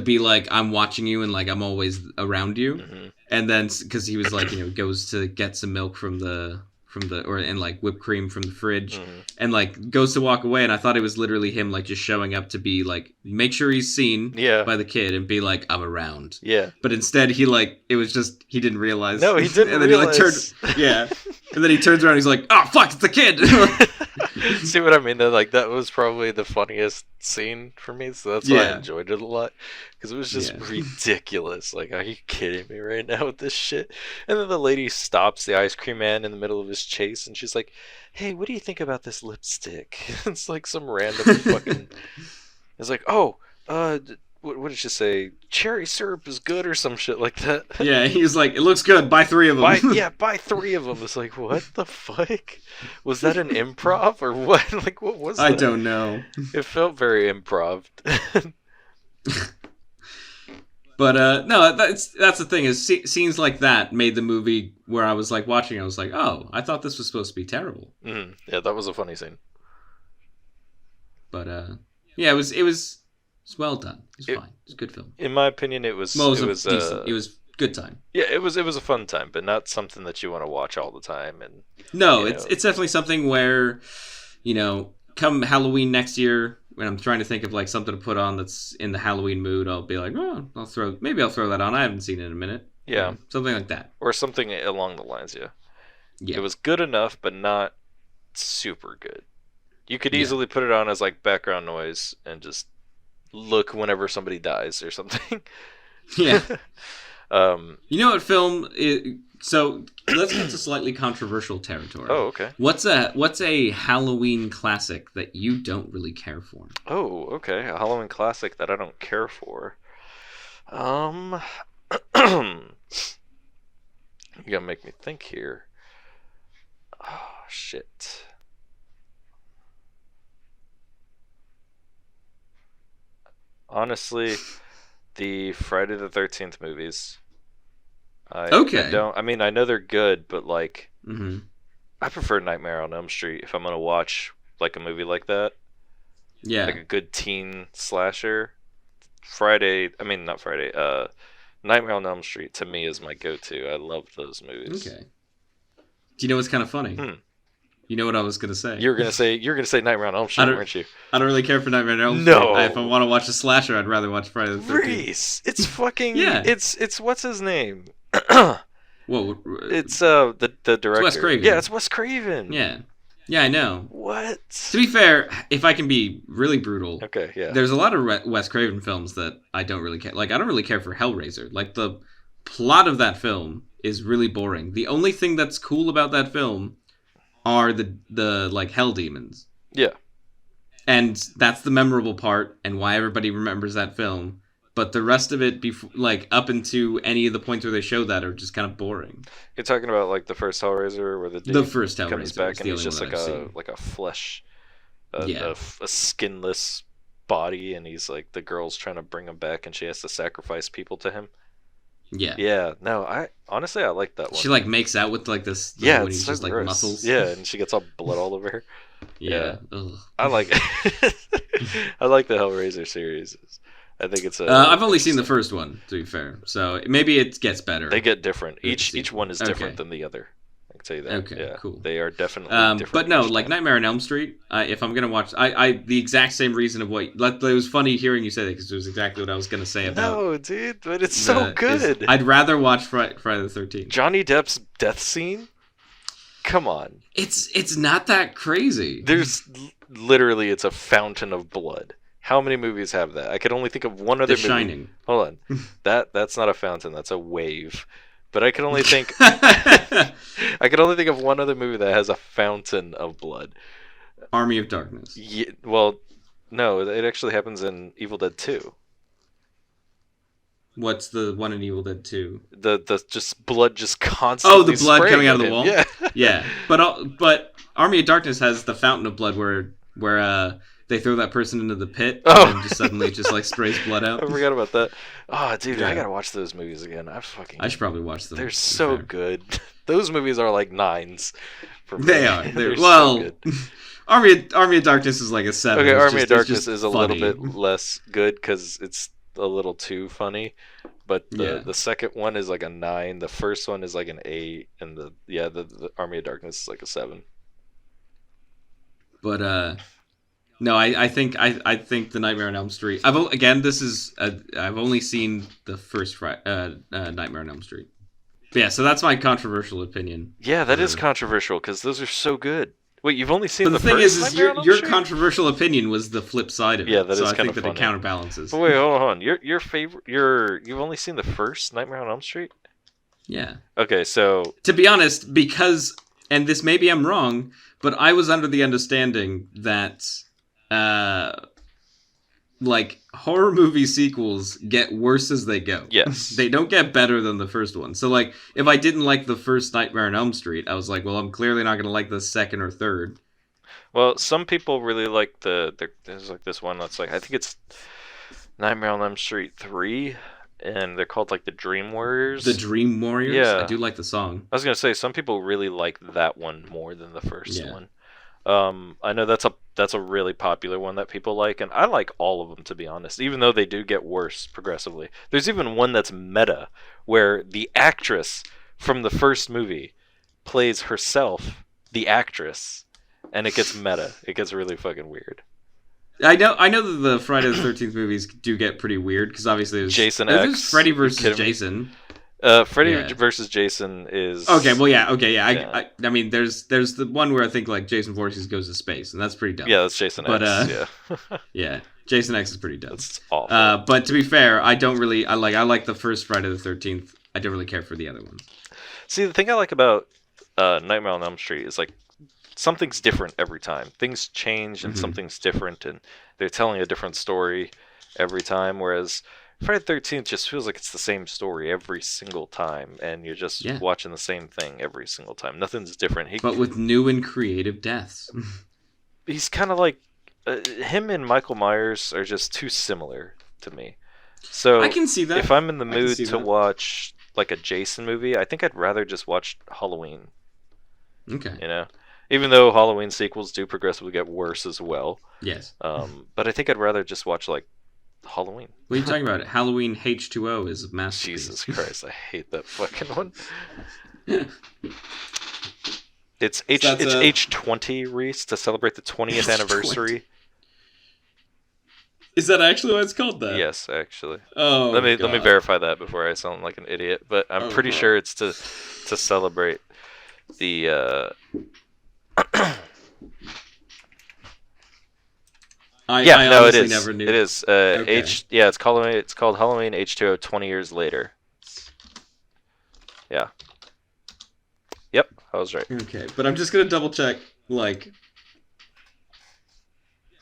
be like, I'm watching you and like I'm always around you. Mm-hmm. And then because he was like, goes to get some milk from the and like whipped cream from the fridge, mm-hmm. and like goes to walk away, and I thought it was literally him like just showing up to be like, make sure he's seen by the kid and be like, I'm around. Yeah. But instead he like, it was just, he didn't realize. No, he didn't and then realize. He like turned, and then he turns around and he's like, oh fuck, it's the kid. See what I mean? Though, like, that was probably the funniest scene for me, so that's why I enjoyed it a lot, because it was just ridiculous. Like, are you kidding me right now with this shit? And then the lady stops the ice cream man in the middle of his chase, and she's like, hey, what do you think about this lipstick? It's like some random fucking... It's like, oh, what did she say? Cherry syrup is good or some shit like that. Yeah, he was like, it looks good, buy 3 of them. Buy 3 of them. It's like, what the fuck? Was that an improv or what? Like, what was that? I don't know. It felt very improv. But no, that's the thing, is scenes like that made the movie where I was like watching, I was like, oh, I thought this was supposed to be terrible. Mm-hmm. Yeah, that was a funny scene. But yeah, it was well done. It was fine. It was a good film. In my opinion, it was decent. It was good time. Yeah, it was a fun time, but not something that you want to watch all the time. And no, it's definitely something where, come Halloween next year, when I'm trying to think of like something to put on that's in the Halloween mood, I'll be like, oh, I'll throw that on. I haven't seen it in a minute. Yeah, something like that, or something along the lines. Yeah, it was good enough, but not super good. You could easily put it on as like background noise and just look whenever somebody dies or something. Yeah. What film is, so let's get to slightly controversial territory. Oh, okay. What's a Halloween classic that you don't really care for? Oh, okay. A Halloween classic that I don't care for. You gotta make me think here. Oh, shit. Honestly, the Friday the 13th movies. I know they're good, but like, I prefer Nightmare on Elm Street if I'm gonna watch like a movie like that. Yeah, like a good teen slasher. Nightmare on Elm Street to me is my go-to. I love those movies. Okay. Do you know what's kind of funny? You know what I was gonna say? You're gonna say Nightmare on Elm Street, weren't you? I don't really care for Nightmare on Elm Street. No. If I want to watch a slasher, I'd rather watch Friday the 13th. Reese, it's fucking It's what's his name? Well, it's the director. It's Wes Craven. Yeah, it's Wes Craven. Yeah, I know. What? To be fair, if I can be really brutal, okay, yeah. There's a lot of Wes Craven films that I don't really care. Like, I don't really care for Hellraiser. Like, the plot of that film is really boring. The only thing that's cool about that film are the like hell demons. Yeah. And that's the memorable part and why everybody remembers that film. But the rest of it, like up into any of the points where they show that, are just kind of boring. You're talking about like the first Hellraiser, where the first Hellraiser comes back and he's just like a flesh, a skinless body, and he's like, the girl's trying to bring him back, and she has to sacrifice people to him. Yeah. No, I honestly like that one. She like makes out with like this. when he's just like muscles. Yeah, and she gets all blood all over her. Yeah. I like it. I like the Hellraiser series. I think it's I've only seen the first one, to be fair, so maybe it gets better. They get different. Each one is different than the other. I can tell you that. Okay, cool. They are definitely different. But no, like Nightmare on Elm Street, if I'm gonna watch, I the exact same reason of what. It was funny hearing you say that, because it was exactly what I was gonna say about. No, dude, but it's so good. I'd rather watch Friday the 13th. Johnny Depp's death scene. Come on. It's not that crazy. There's literally, it's a fountain of blood. How many movies have that? I could only think of one other The movie. Shining. Hold on. That's not a fountain, that's a wave. But I can only think I can only think of one other movie that has a fountain of blood. Army of Darkness. Yeah, well, no, it actually happens in Evil Dead 2. What's the one in Evil Dead 2? The just blood just constantly. Oh, the blood spraying coming out of at the him. wall. Yeah. Yeah, but Army of Darkness has the fountain of blood where they throw that person into the pit and then just suddenly it just like sprays blood out. I forgot about that. Oh, dude, Yeah. I gotta watch those movies again. I should probably watch them. They're so good. Those movies are like 9s. For me. They are. They're well, so good. Army of Darkness is like a 7. Okay, It's Army just- of Darkness it's just is a funny. little bit less good because it's a little too funny. But the second one is like a 9. The first one is like an 8, and the Army of Darkness is like a 7. But no, I think the Nightmare on Elm Street. I've only seen the first Nightmare on Elm Street. But yeah, so that's my controversial opinion. Yeah, that is controversial because those are so good. Wait, you've only seen But the the thing first is Nightmare on Elm your Street? controversial opinion was the flip side of it. Yeah, that so is I kinda think that funny. it counterbalances. But wait, hold on. Your favorite? You've only seen the first Nightmare on Elm Street? Yeah. Okay, so To be honest, because, and this maybe I'm wrong, but I was under the understanding that, like, horror movie sequels get worse as they go. yes, They don't get better than the first one. So, like, if I didn't like the first Nightmare on Elm Street, I was like, well, I'm clearly not going to like the second or third. Well, some people really like there's like this one that's like I think it's Nightmare on Elm Street 3, and they're called like the Dream Warriors. The Dream Warriors? Yeah. I do like the song. I was gonna say some people really like that one more than the first Yeah. one. I know that's a really popular one that people like, and I like all of them to be honest, even though they do get worse progressively. There's even one that's meta, where the actress from the first movie plays herself, the actress, and it gets meta. It gets really fucking weird. I know that the Friday the 13th movies do get pretty weird, because obviously there's Jason there's X. Freddy You versus kidding me? Jason. Freddy Yeah. versus Jason is Okay, well, yeah, okay, yeah. Yeah. I mean, there's the one where I think like Jason Voorhees goes to space, and that's pretty dumb. yeah, that's Jason But, X. Yeah, Yeah, Jason X is pretty dumb. that's awful. But to be fair, I like the first Friday the 13th. I don't really care for the other ones. See, the thing I like about Nightmare on Elm Street is like something's different every time. Things change and Mhm. something's different, and they're telling a different story every time. Whereas Friday the 13th just feels like it's the same story every single time, and you're just Yeah. watching the same thing every single time. Nothing's different. But with new and creative deaths. He's kind of like him and Michael Myers are just too similar to me. So I can see that. if I'm in the I can mood see to that. watch like a Jason movie, I think I'd rather just watch Halloween. Okay. You know, even though Halloween sequels do progressively get worse as well. Yes. But I think I'd rather just watch like Halloween. What are you talking about? Halloween H2O is a masterpiece. Jesus Christ, I hate that fucking one. It's that's a- H20, Reese, to celebrate the 20th anniversary. Is that actually what it's called? That? Yes, actually. Oh. Let me God. verify that before I sound like an idiot. But I'm Oh, pretty God. sure it's to celebrate the. I No, it honestly is. never knew. It is. Okay. It's called Halloween H2O 20 years later. Yeah. Yep, I was right. Okay, but I'm just gonna double check. Like,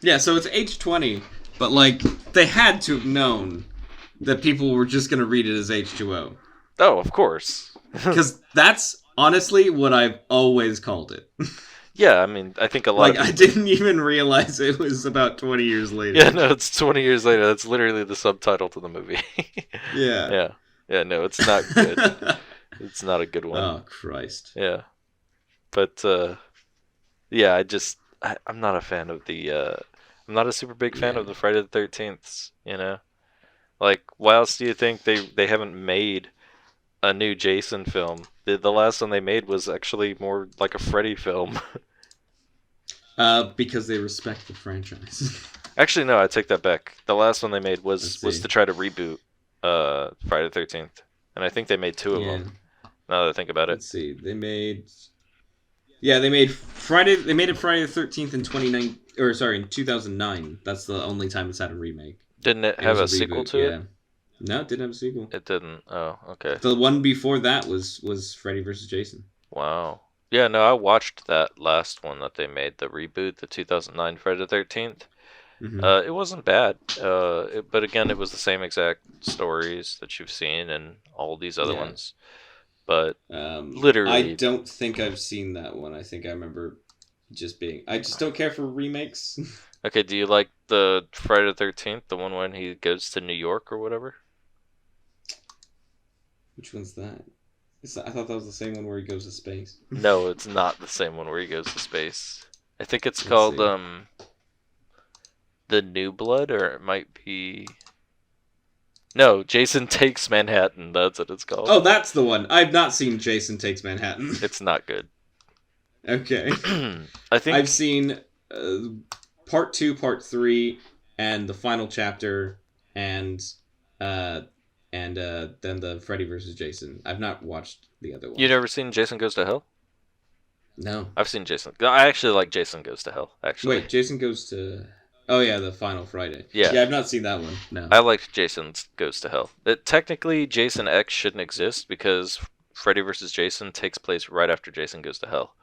yeah, so it's H20, but like they had to have known that people were just gonna read it as H2O, Oh, of course. because that's honestly what I've always called it. Yeah, I mean, I think a lot Like, of I people... didn't even realize it was about 20 years later. Yeah, no, it's 20 years later. That's literally the subtitle to the movie. Yeah. Yeah. Yeah, no, it's not good. It's not a good one. Oh Christ. Yeah. But, yeah, I'm not a fan of I'm not a super big fan Yeah. of the Friday the 13th, you know? Like, why else do you think they haven't made a new Jason film? The last one they made was actually more like a Freddy film. Because they respect the franchise. Actually, no, I take that back. The last one they made was Let's see. to try to reboot Friday the 13th. And I think they made 2 of Yeah. them, now that I think about it. Let's see. They made it Friday the 13th in 2019. in 2009. That's the only time it's had a remake. Didn't it It have was a a sequel reboot. to it? Yeah. No, it didn't have a sequel. It didn't. Oh, okay. The one before that was Freddy vs. Jason. Wow. Yeah, no, I watched that last one that they made, the reboot, the 2009 Friday the 13th. It wasn't bad, but again, it was the same exact stories that you've seen and all these other ones. But literally, I don't think I've seen that one. I think I remember just being. I just don't care for remakes. Okay, do you like the Friday the 13th, the one when he goes to New York or whatever? Which one's that? I thought that was the same one where he goes to space. No, it's not the same one where he goes to space. I think it's Let's called see. The New Blood, or it might be. No, Jason Takes Manhattan. That's what it's called. Oh, that's the one. I've not seen Jason Takes Manhattan. It's not good. Okay. I think I've seen part 2, part 3, and the final chapter, and then the Freddy vs. Jason. I've not watched the other one. you never seen Jason Goes to Hell? No. I've seen Jason. I actually like Jason Goes to Hell. Actually, Wait, Jason Goes to. Oh yeah, the final Friday. Yeah. Yeah, I've not seen that one. No. I liked Jason Goes to Hell. Technically, Jason X shouldn't exist because Freddy vs. Jason takes place right after Jason Goes to Hell.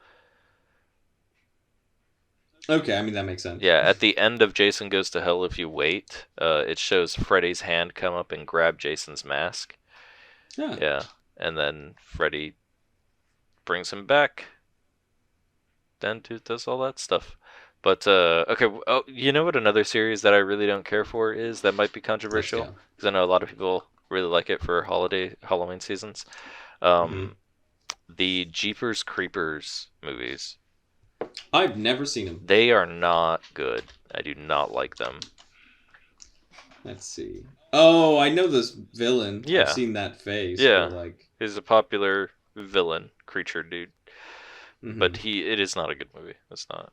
Okay, I mean that makes sense. Yeah, at the end of Jason Goes to Hell, if you wait, it shows Freddy's hand come up and grab Jason's mask. Yeah. Yeah, and then Freddy brings him back. Then does all that stuff. But okay, you know what? Another series that I really don't care for is that might be controversial because I know a lot of people really like it for Halloween seasons. The Jeepers Creepers movies. I've never seen them. They are not good. I do not like them. Let's see. Oh, I know this villain. Yeah. I've seen that face. Yeah. Like... He's a popular villain creature dude. But it is not a good movie. It's not.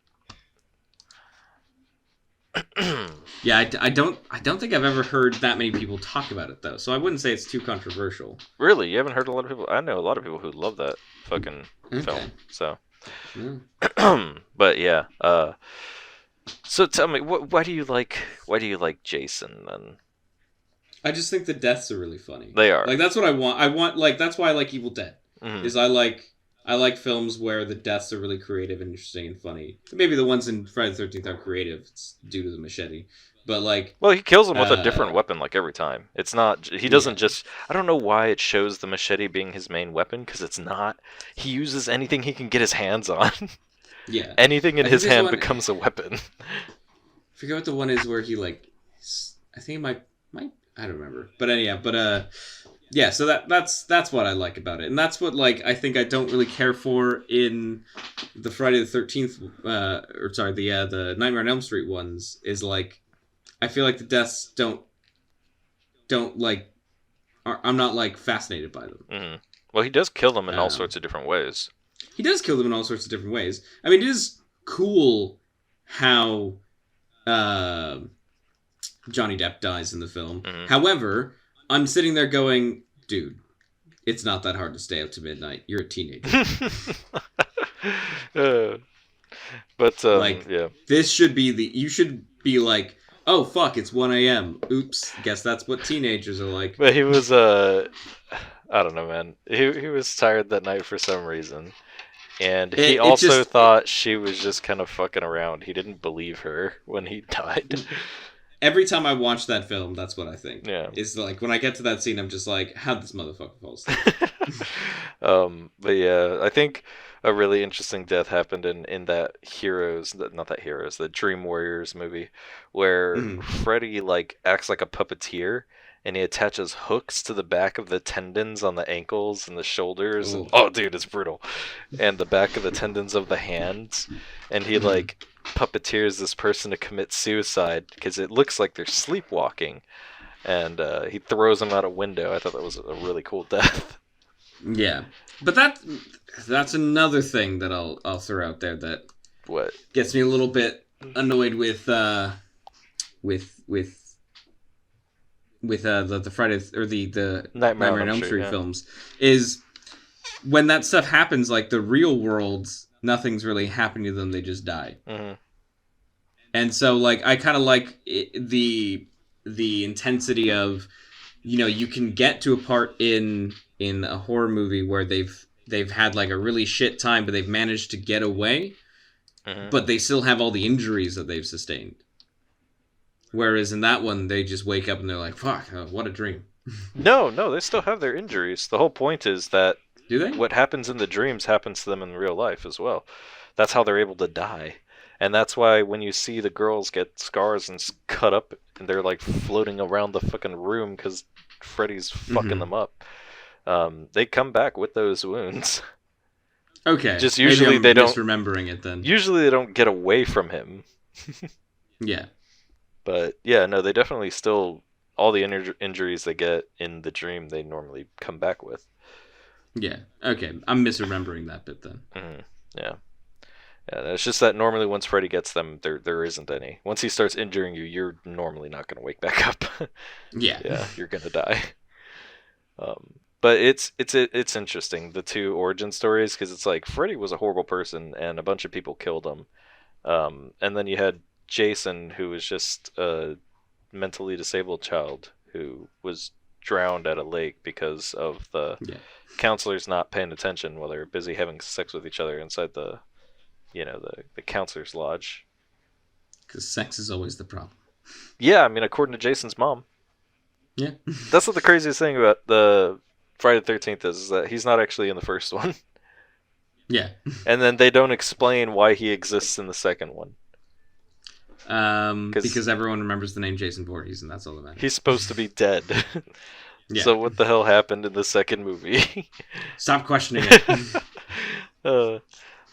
Yeah, I don't think I've ever heard that many people talk about it though, so I wouldn't say it's too controversial. Really, you haven't heard a lot of people? I know a lot of people who love that fucking film. So, but yeah. So tell me, why do you like Jason then? I just think the deaths are really funny. They are. Like that's what I want. Like that's why I like Evil Dead. Is I like films where the deaths are really creative and interesting and funny. Maybe the ones in Friday the 13th aren't creative. It's due to the machete. But like... Well, he kills him with a different weapon like every time. It's not... He doesn't just... I don't know why it shows the machete being his main weapon, because it's not. He uses anything he can get his hands on. Yeah. Anything in his hand becomes a weapon. I forget what the one is where he like... I think it might... I don't remember. But anyhow, yeah, so that's what I like about it. And that's what, like, I think I don't really care for in the Friday the 13th, the Nightmare on Elm Street ones, is, like, I feel like the deaths don't like, I'm not, like, fascinated by them. Mm-hmm. Well, he does kill them in all sorts of different ways. He does kill them in all sorts of different ways. I mean, it is cool how Johnny Depp dies in the film. Mm-hmm. However... I'm sitting there going, dude, it's not that hard to stay up to midnight. You're a teenager. Yeah. This should be you should be like, oh, fuck, it's 1 a.m. Oops, guess that's what teenagers are like. But he was, I don't know, man. He was tired that night for some reason. And he also thought she was just kind of fucking around. He didn't believe her when he died. Every time I watch that film, that's what I think. Yeah. It's like, when I get to that scene, I'm just like, how'd this motherfucker fall asleep? But yeah, I think a really interesting death happened in that the Dream Warriors movie, where Freddy, like, acts like a puppeteer, and he attaches hooks to the back of the tendons on the ankles and the shoulders. And, oh, dude, it's brutal. And the back of the tendons of the hands. And he, like... puppeteers this person to commit suicide because it looks like they're sleepwalking, and he throws them out a window. I thought that was a really cool death. Yeah, but that's another thing that I'll throw out there that what gets me a little bit annoyed with the Friday or the Nightmare on Elm Street films is when that stuff happens. Like the real world, nothing's really happening to them. They just die. Mm-hmm. And so like I kind of like the intensity of, you know, you can get to a part in a horror movie where they've had like a really shit time, but they've managed to get away, but they still have all the injuries that they've sustained. Whereas in that one, they just wake up and they're like, "Fuck, what a dream." No, they still have their injuries. The whole point is that Do they? what happens in the dreams happens to them in real life as well. That's how they're able to die. And that's why when you see the girls get scars and cut up and they're like floating around the fucking room because Freddy's fucking them up, they come back with those wounds. Okay. Just usually they don't. Misremembering it then. Usually they don't get away from him. Yeah. But yeah, no, they definitely still, all the injuries they get in the dream, they normally come back with. Yeah. Okay. I'm misremembering that bit then. Yeah. Yeah, it's just that normally once Freddy gets them, there isn't any. Once he starts injuring you, you're normally not going to wake back up. Yeah. Yeah, you're going to die. But it's interesting, the two origin stories, because it's like Freddy was a horrible person and a bunch of people killed him. And then you had Jason, who was just a mentally disabled child who was drowned at a lake because of the counselors not paying attention while they were busy having sex with each other inside the counselor's lodge. Because sex is always the problem. Yeah, I mean, according to Jason's mom. Yeah. That's what the craziest thing about the Friday the 13th is that he's not actually in the first one. Yeah. And then they don't explain why he exists in the second one. Because everyone remembers the name Jason Voorhees, and that's all that matters. He's supposed to be dead. Yeah. So what the hell happened in the second movie? Stop questioning it.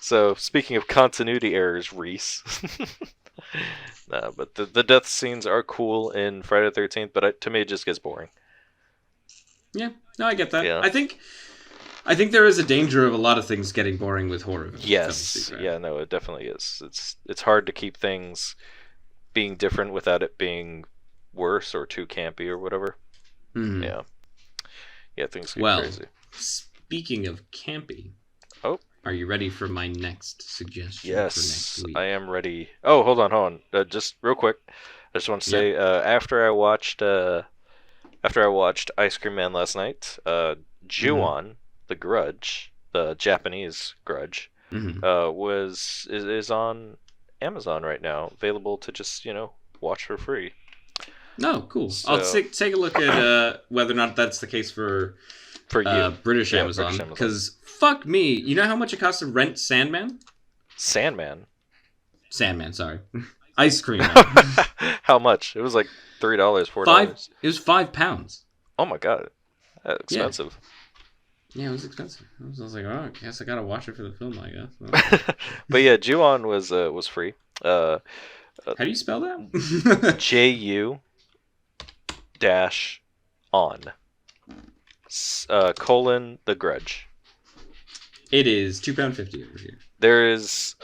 So speaking of continuity errors, Reese. No, but the death scenes are cool in Friday the 13th, but to me it just gets boring. Yeah, no, I get that. Yeah. I think there is a danger of a lot of things getting boring with horror films. Yes, right? Yeah, no, it definitely is. It's hard to keep things being different without it being worse or too campy or whatever. Mm-hmm. Yeah, things get crazy. Speaking of campy, are you ready for my next suggestion? Yes, for next week? I am ready. Oh, hold on. Just real quick, I just want to say after I watched Ice Cream Man last night, Ju-on, The Grudge, the Japanese Grudge, is on Amazon right now, available to just watch for free. No, cool. So, I'll take a look at whether or not that's the case for you, British Amazon. Because fuck me, you know how much it costs to rent Sandman? Sandman, sorry, Ice Cream Man. How much? It was like $3, $4. It was £5. Oh my god, that's expensive. Yeah, it was expensive. I was like, I guess I gotta watch it for the film, I guess. But yeah, Ju-on was free. How do you spell that? Ju-on colon The Grudge. It is £2.50 over here. There's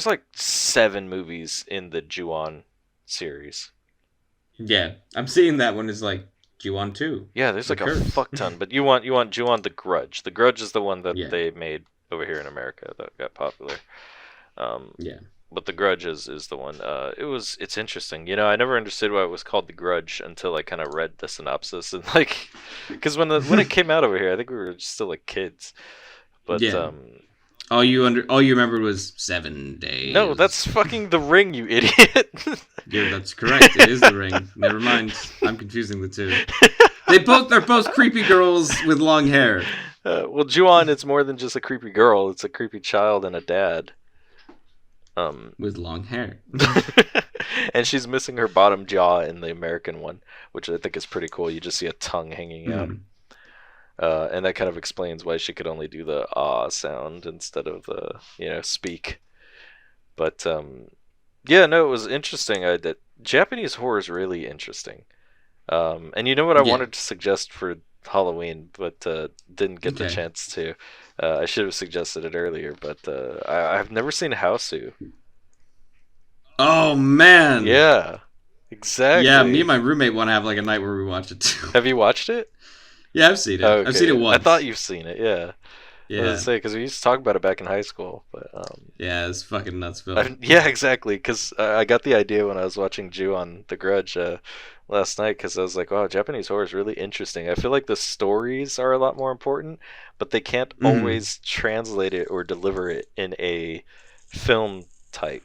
like 7 movies in the Ju-on series. Yeah, I'm seeing that one is like Ju-on 2. Yeah, there's like a fuck ton. But you want Ju-on The Grudge. The Grudge is the one that they made over here in America that got popular. But The Grudge is the one. It's interesting. I never understood why it was called The Grudge until I kind of read the synopsis and because when it came out over here, I think we were still like kids. But all you remembered was 7 days. No, that's fucking The Ring, you idiot. Yeah, that's correct. It is The Ring. Never mind. I'm confusing the two. They're both creepy girls with long hair. Well, Ju-on, it's more than just a creepy girl. It's a creepy child and a dad. With long hair. And she's missing her bottom jaw in the American one, which I think is pretty cool. You just see a tongue hanging out. And that kind of explains why she could only do the ah sound instead of the, speak. But, it was interesting. That Japanese horror is really interesting. And you know what I wanted to suggest for Halloween, but didn't get the chance to. I should have suggested it earlier, but I've never seen Houseu. Oh, man! Yeah, exactly. Yeah, me and my roommate want to have like a night where we watch it too. Have you watched it? Yeah, I've seen it. Okay. I've seen it once. I thought you've seen it, yeah. I was Yeah. gonna say because we used to talk about it back in high school, but Yeah, it's fucking nuts film. yeah, exactly. Because I got the idea when I was watching Jew on The Grudge last night. Because I was like, wow, Japanese horror is really interesting. I feel like the stories are a lot more important, but they can't always translate it or deliver it in a film type.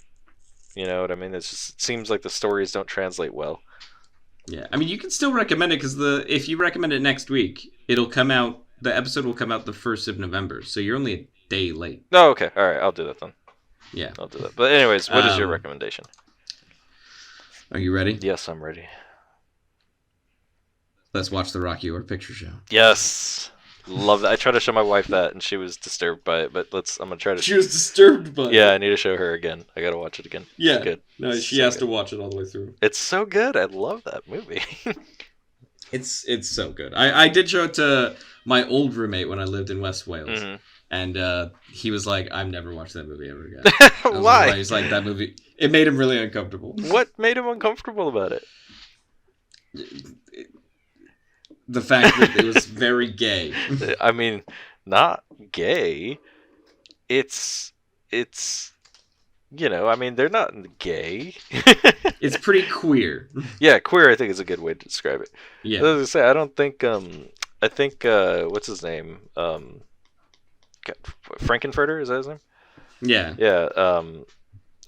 You know what I mean? It seems like the stories don't translate well. Yeah, I mean, you can still recommend it because if you recommend it next week, it'll come out. The episode will come out the 1st of November, so you're only a day late. Oh, okay. All right, I'll do that then. Yeah, I'll do that. But anyways, what is your recommendation? Are you ready? Yes, I'm ready. Let's watch the Rocky Horror Picture Show. Yes. Love that. I tried to show my wife that, and she was disturbed by it. But I'm gonna try to. She was disturbed by it. Yeah, I need to show her again. I gotta watch it again. Yeah, it's good. No, she has to watch it all the way through. It's so good. I love that movie. It's so good. I did show it to my old roommate when I lived in West Wales, and he was like, "I've never watched that movie ever again." Why? He's like, that movie. It made him really uncomfortable. What made him uncomfortable about it? The fact that it was very gay. I mean, not gay. It's I mean, they're not gay. It's pretty queer. Yeah, queer I think is a good way to describe it. Yeah. As I say, I don't think I think what's his name? Frankenfurter, is that his name? Yeah. Yeah,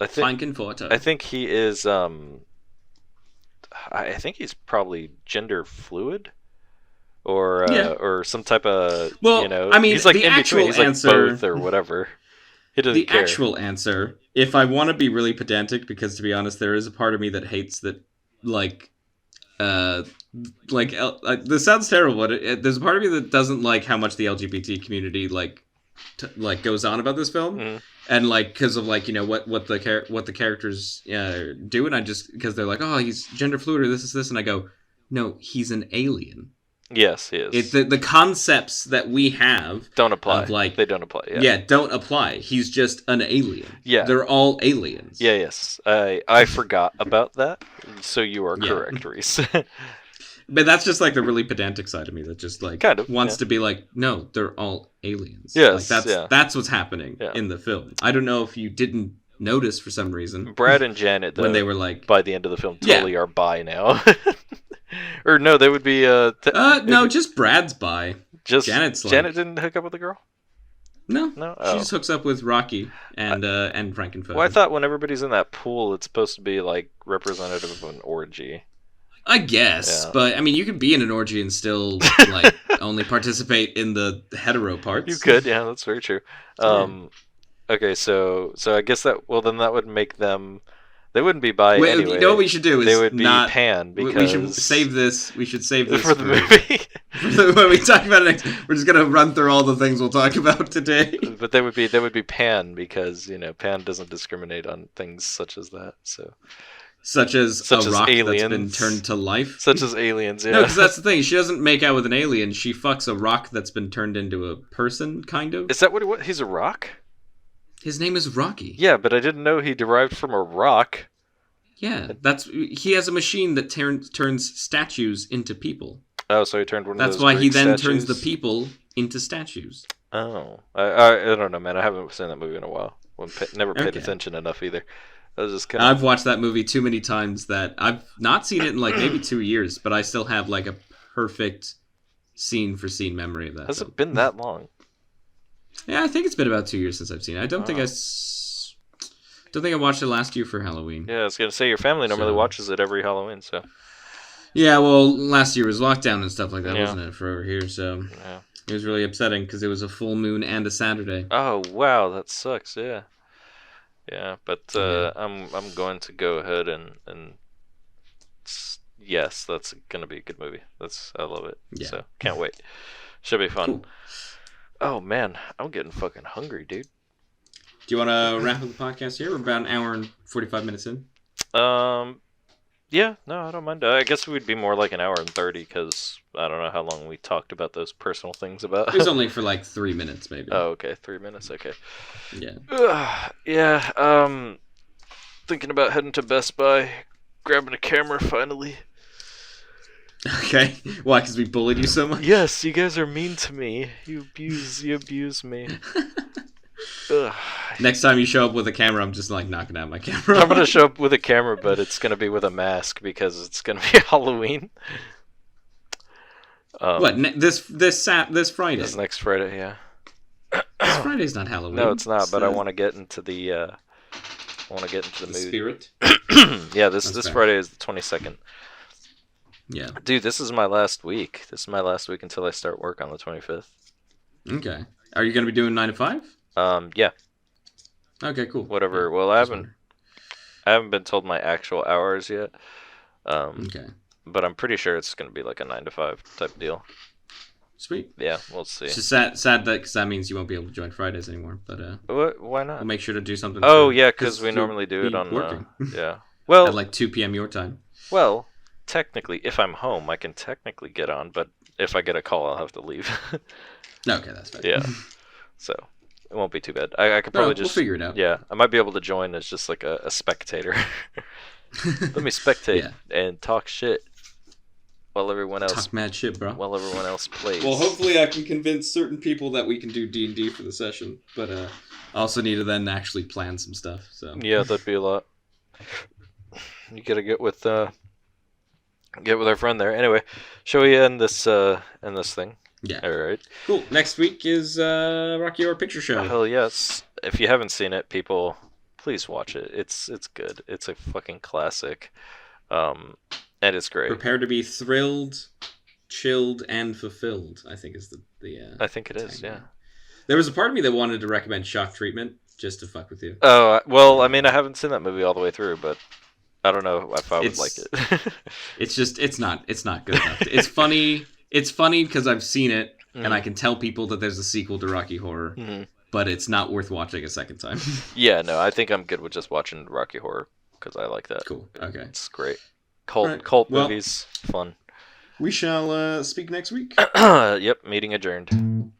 I think Frankenfurter. I think he is I think he's probably gender fluid. Or some type of I mean, he's like the in between. He's like answer, both or whatever. He doesn't the care. actual answer, if I want to be really pedantic, because to be honest, there is a part of me that hates that, this sounds terrible, but there's a part of me that doesn't like how much the LGBT community goes on about this film, and because of what the characters do, and I just because they're like, oh, he's gender fluid or this, and I go, no, he's an alien. Yes, he is. It's the concepts that we have don't apply. They don't apply. Yeah, don't apply. He's just an alien. Yeah, they're all aliens. Yeah, yes. I forgot about that. So you are correct, Reese. But that's just the really pedantic side of me that just kind of wants to be like, no, they're all aliens. Yes, that's what's happening in the film. I don't know if you didn't notice for some reason. Brad and Janet, though, when they were like, by the end of the film, totally are bi now. Or no, they would be. No, just Brad's bi. Just Janet didn't hook up with the girl. No, Oh. She just hooks up with Rocky and Frankenfurter. Well, I thought when everybody's in that pool, it's supposed to be representative of an orgy. I guess, but I mean, you could be in an orgy and still only participate in the hetero parts. You could, yeah, that's very true. Okay, so I guess that would make them. They wouldn't be bi anyway. You know what we should do is they would be pan because we should save this. We should save this for the movie. When we talk about it next, we're just gonna run through all the things we'll talk about today. But they would be pan because pan doesn't discriminate on things such as that. Such as a rock aliens. That's been turned to life. Such as aliens, yeah. No, because that's the thing. She doesn't make out with an alien. She fucks a rock that's been turned into a person, kind of. Is that what he's a rock? His name is Rocky. Yeah, but I didn't know he derived from a rock. Yeah, he has a machine that turns statues into people. Oh, so he turned one of those That's why Greek he then statues? turns the people into statues. Oh. I don't know, man. I haven't seen that movie in a while. Never paid attention enough either. I was just I've watched that movie too many times that I've not seen it in maybe 2 years, but I still have a perfect scene for scene memory of that. Has it been that long? Yeah, I think it's been about 2 years since I've seen it. I don't think I watched it last year for Halloween. Yeah, I was gonna say your family normally watches it every Halloween, so. Yeah, well, last year was lockdown and stuff like that, wasn't it, for over here? So it was really upsetting because it was a full moon and a Saturday. Oh wow, that sucks. Yeah, yeah, but I'm going to go ahead and yes, that's gonna be a good movie. I love it. Yeah. So can't wait. Should be fun. Cool. Oh man, I'm getting fucking hungry, dude. Do you want to wrap up the podcast here? We're about an hour and 45 minutes in. Yeah, no, I don't mind. I guess we'd be more like an hour and 30 because I don't know how long we talked about those personal things about. It was only for 3 minutes, maybe. Oh, okay, 3 minutes. Okay. Yeah. Yeah. Thinking about heading to Best Buy, grabbing a camera finally. Okay. Why? Because we bullied you so much? Yes, you guys are mean to me. You abuse me. Ugh. Next time you show up with a camera, I'm just like knocking out my camera. I'm gonna show up with a camera, but it's gonna be with a mask because it's gonna be Halloween. What? This Friday? This next Friday, yeah. This Friday's not Halloween. No, it's not. But I want to get into the. Mood. Spirit. Yeah, this Friday is the 22nd. Yeah. Dude, this is my last week. This is my last week until I start work on the 25th. Okay. Are you gonna be doing 9 to 5? Yeah. Okay, cool. Whatever. Yeah, well, I haven't been told my actual hours yet. Okay. But I'm pretty sure it's gonna be like a 9 to 5 type deal. Sweet. Yeah, we'll see. It's just sad that because that means you won't be able to join Fridays anymore. But Why not? we'll make sure to do something. Oh yeah, because we normally do it on working. Yeah. Well, at like 2 p.m. your time. Well, technically, if I'm home, I can technically get on. But if I get a call, I'll have to leave. Okay, that's fine. Yeah. So it won't be too bad. I could probably we'll figure it out. Yeah, I might be able to join as just like a spectator. Let me spectate and talk shit while everyone else talk mad shit, bro. While everyone else plays. Well, hopefully I can convince certain people that we can do D&D for the session, but I also need to then actually plan some stuff. So yeah, that'd be a lot. You gotta get with our friend there. Anyway, shall we end this thing? Yeah. All right. Cool. Next week is Rocky Horror Picture Show. Hell yes! If you haven't seen it, people, please watch it. It's good. It's a fucking classic. And it's great. Prepare to be thrilled, chilled, and fulfilled, I think is the I think it is, yeah. There was a part of me that wanted to recommend Shock Treatment, just to fuck with you. Oh, well, I mean, I haven't seen that movie all the way through, but I don't know if I would like it. it's not good enough. It's funny. It's funny because I've seen it, and I can tell people that there's a sequel to Rocky Horror, but it's not worth watching a second time. Yeah, no, I think I'm good with just watching Rocky Horror, because I like that. Cool, okay. It's great. Cult movies, fun. We shall speak next week. Yep, meeting adjourned.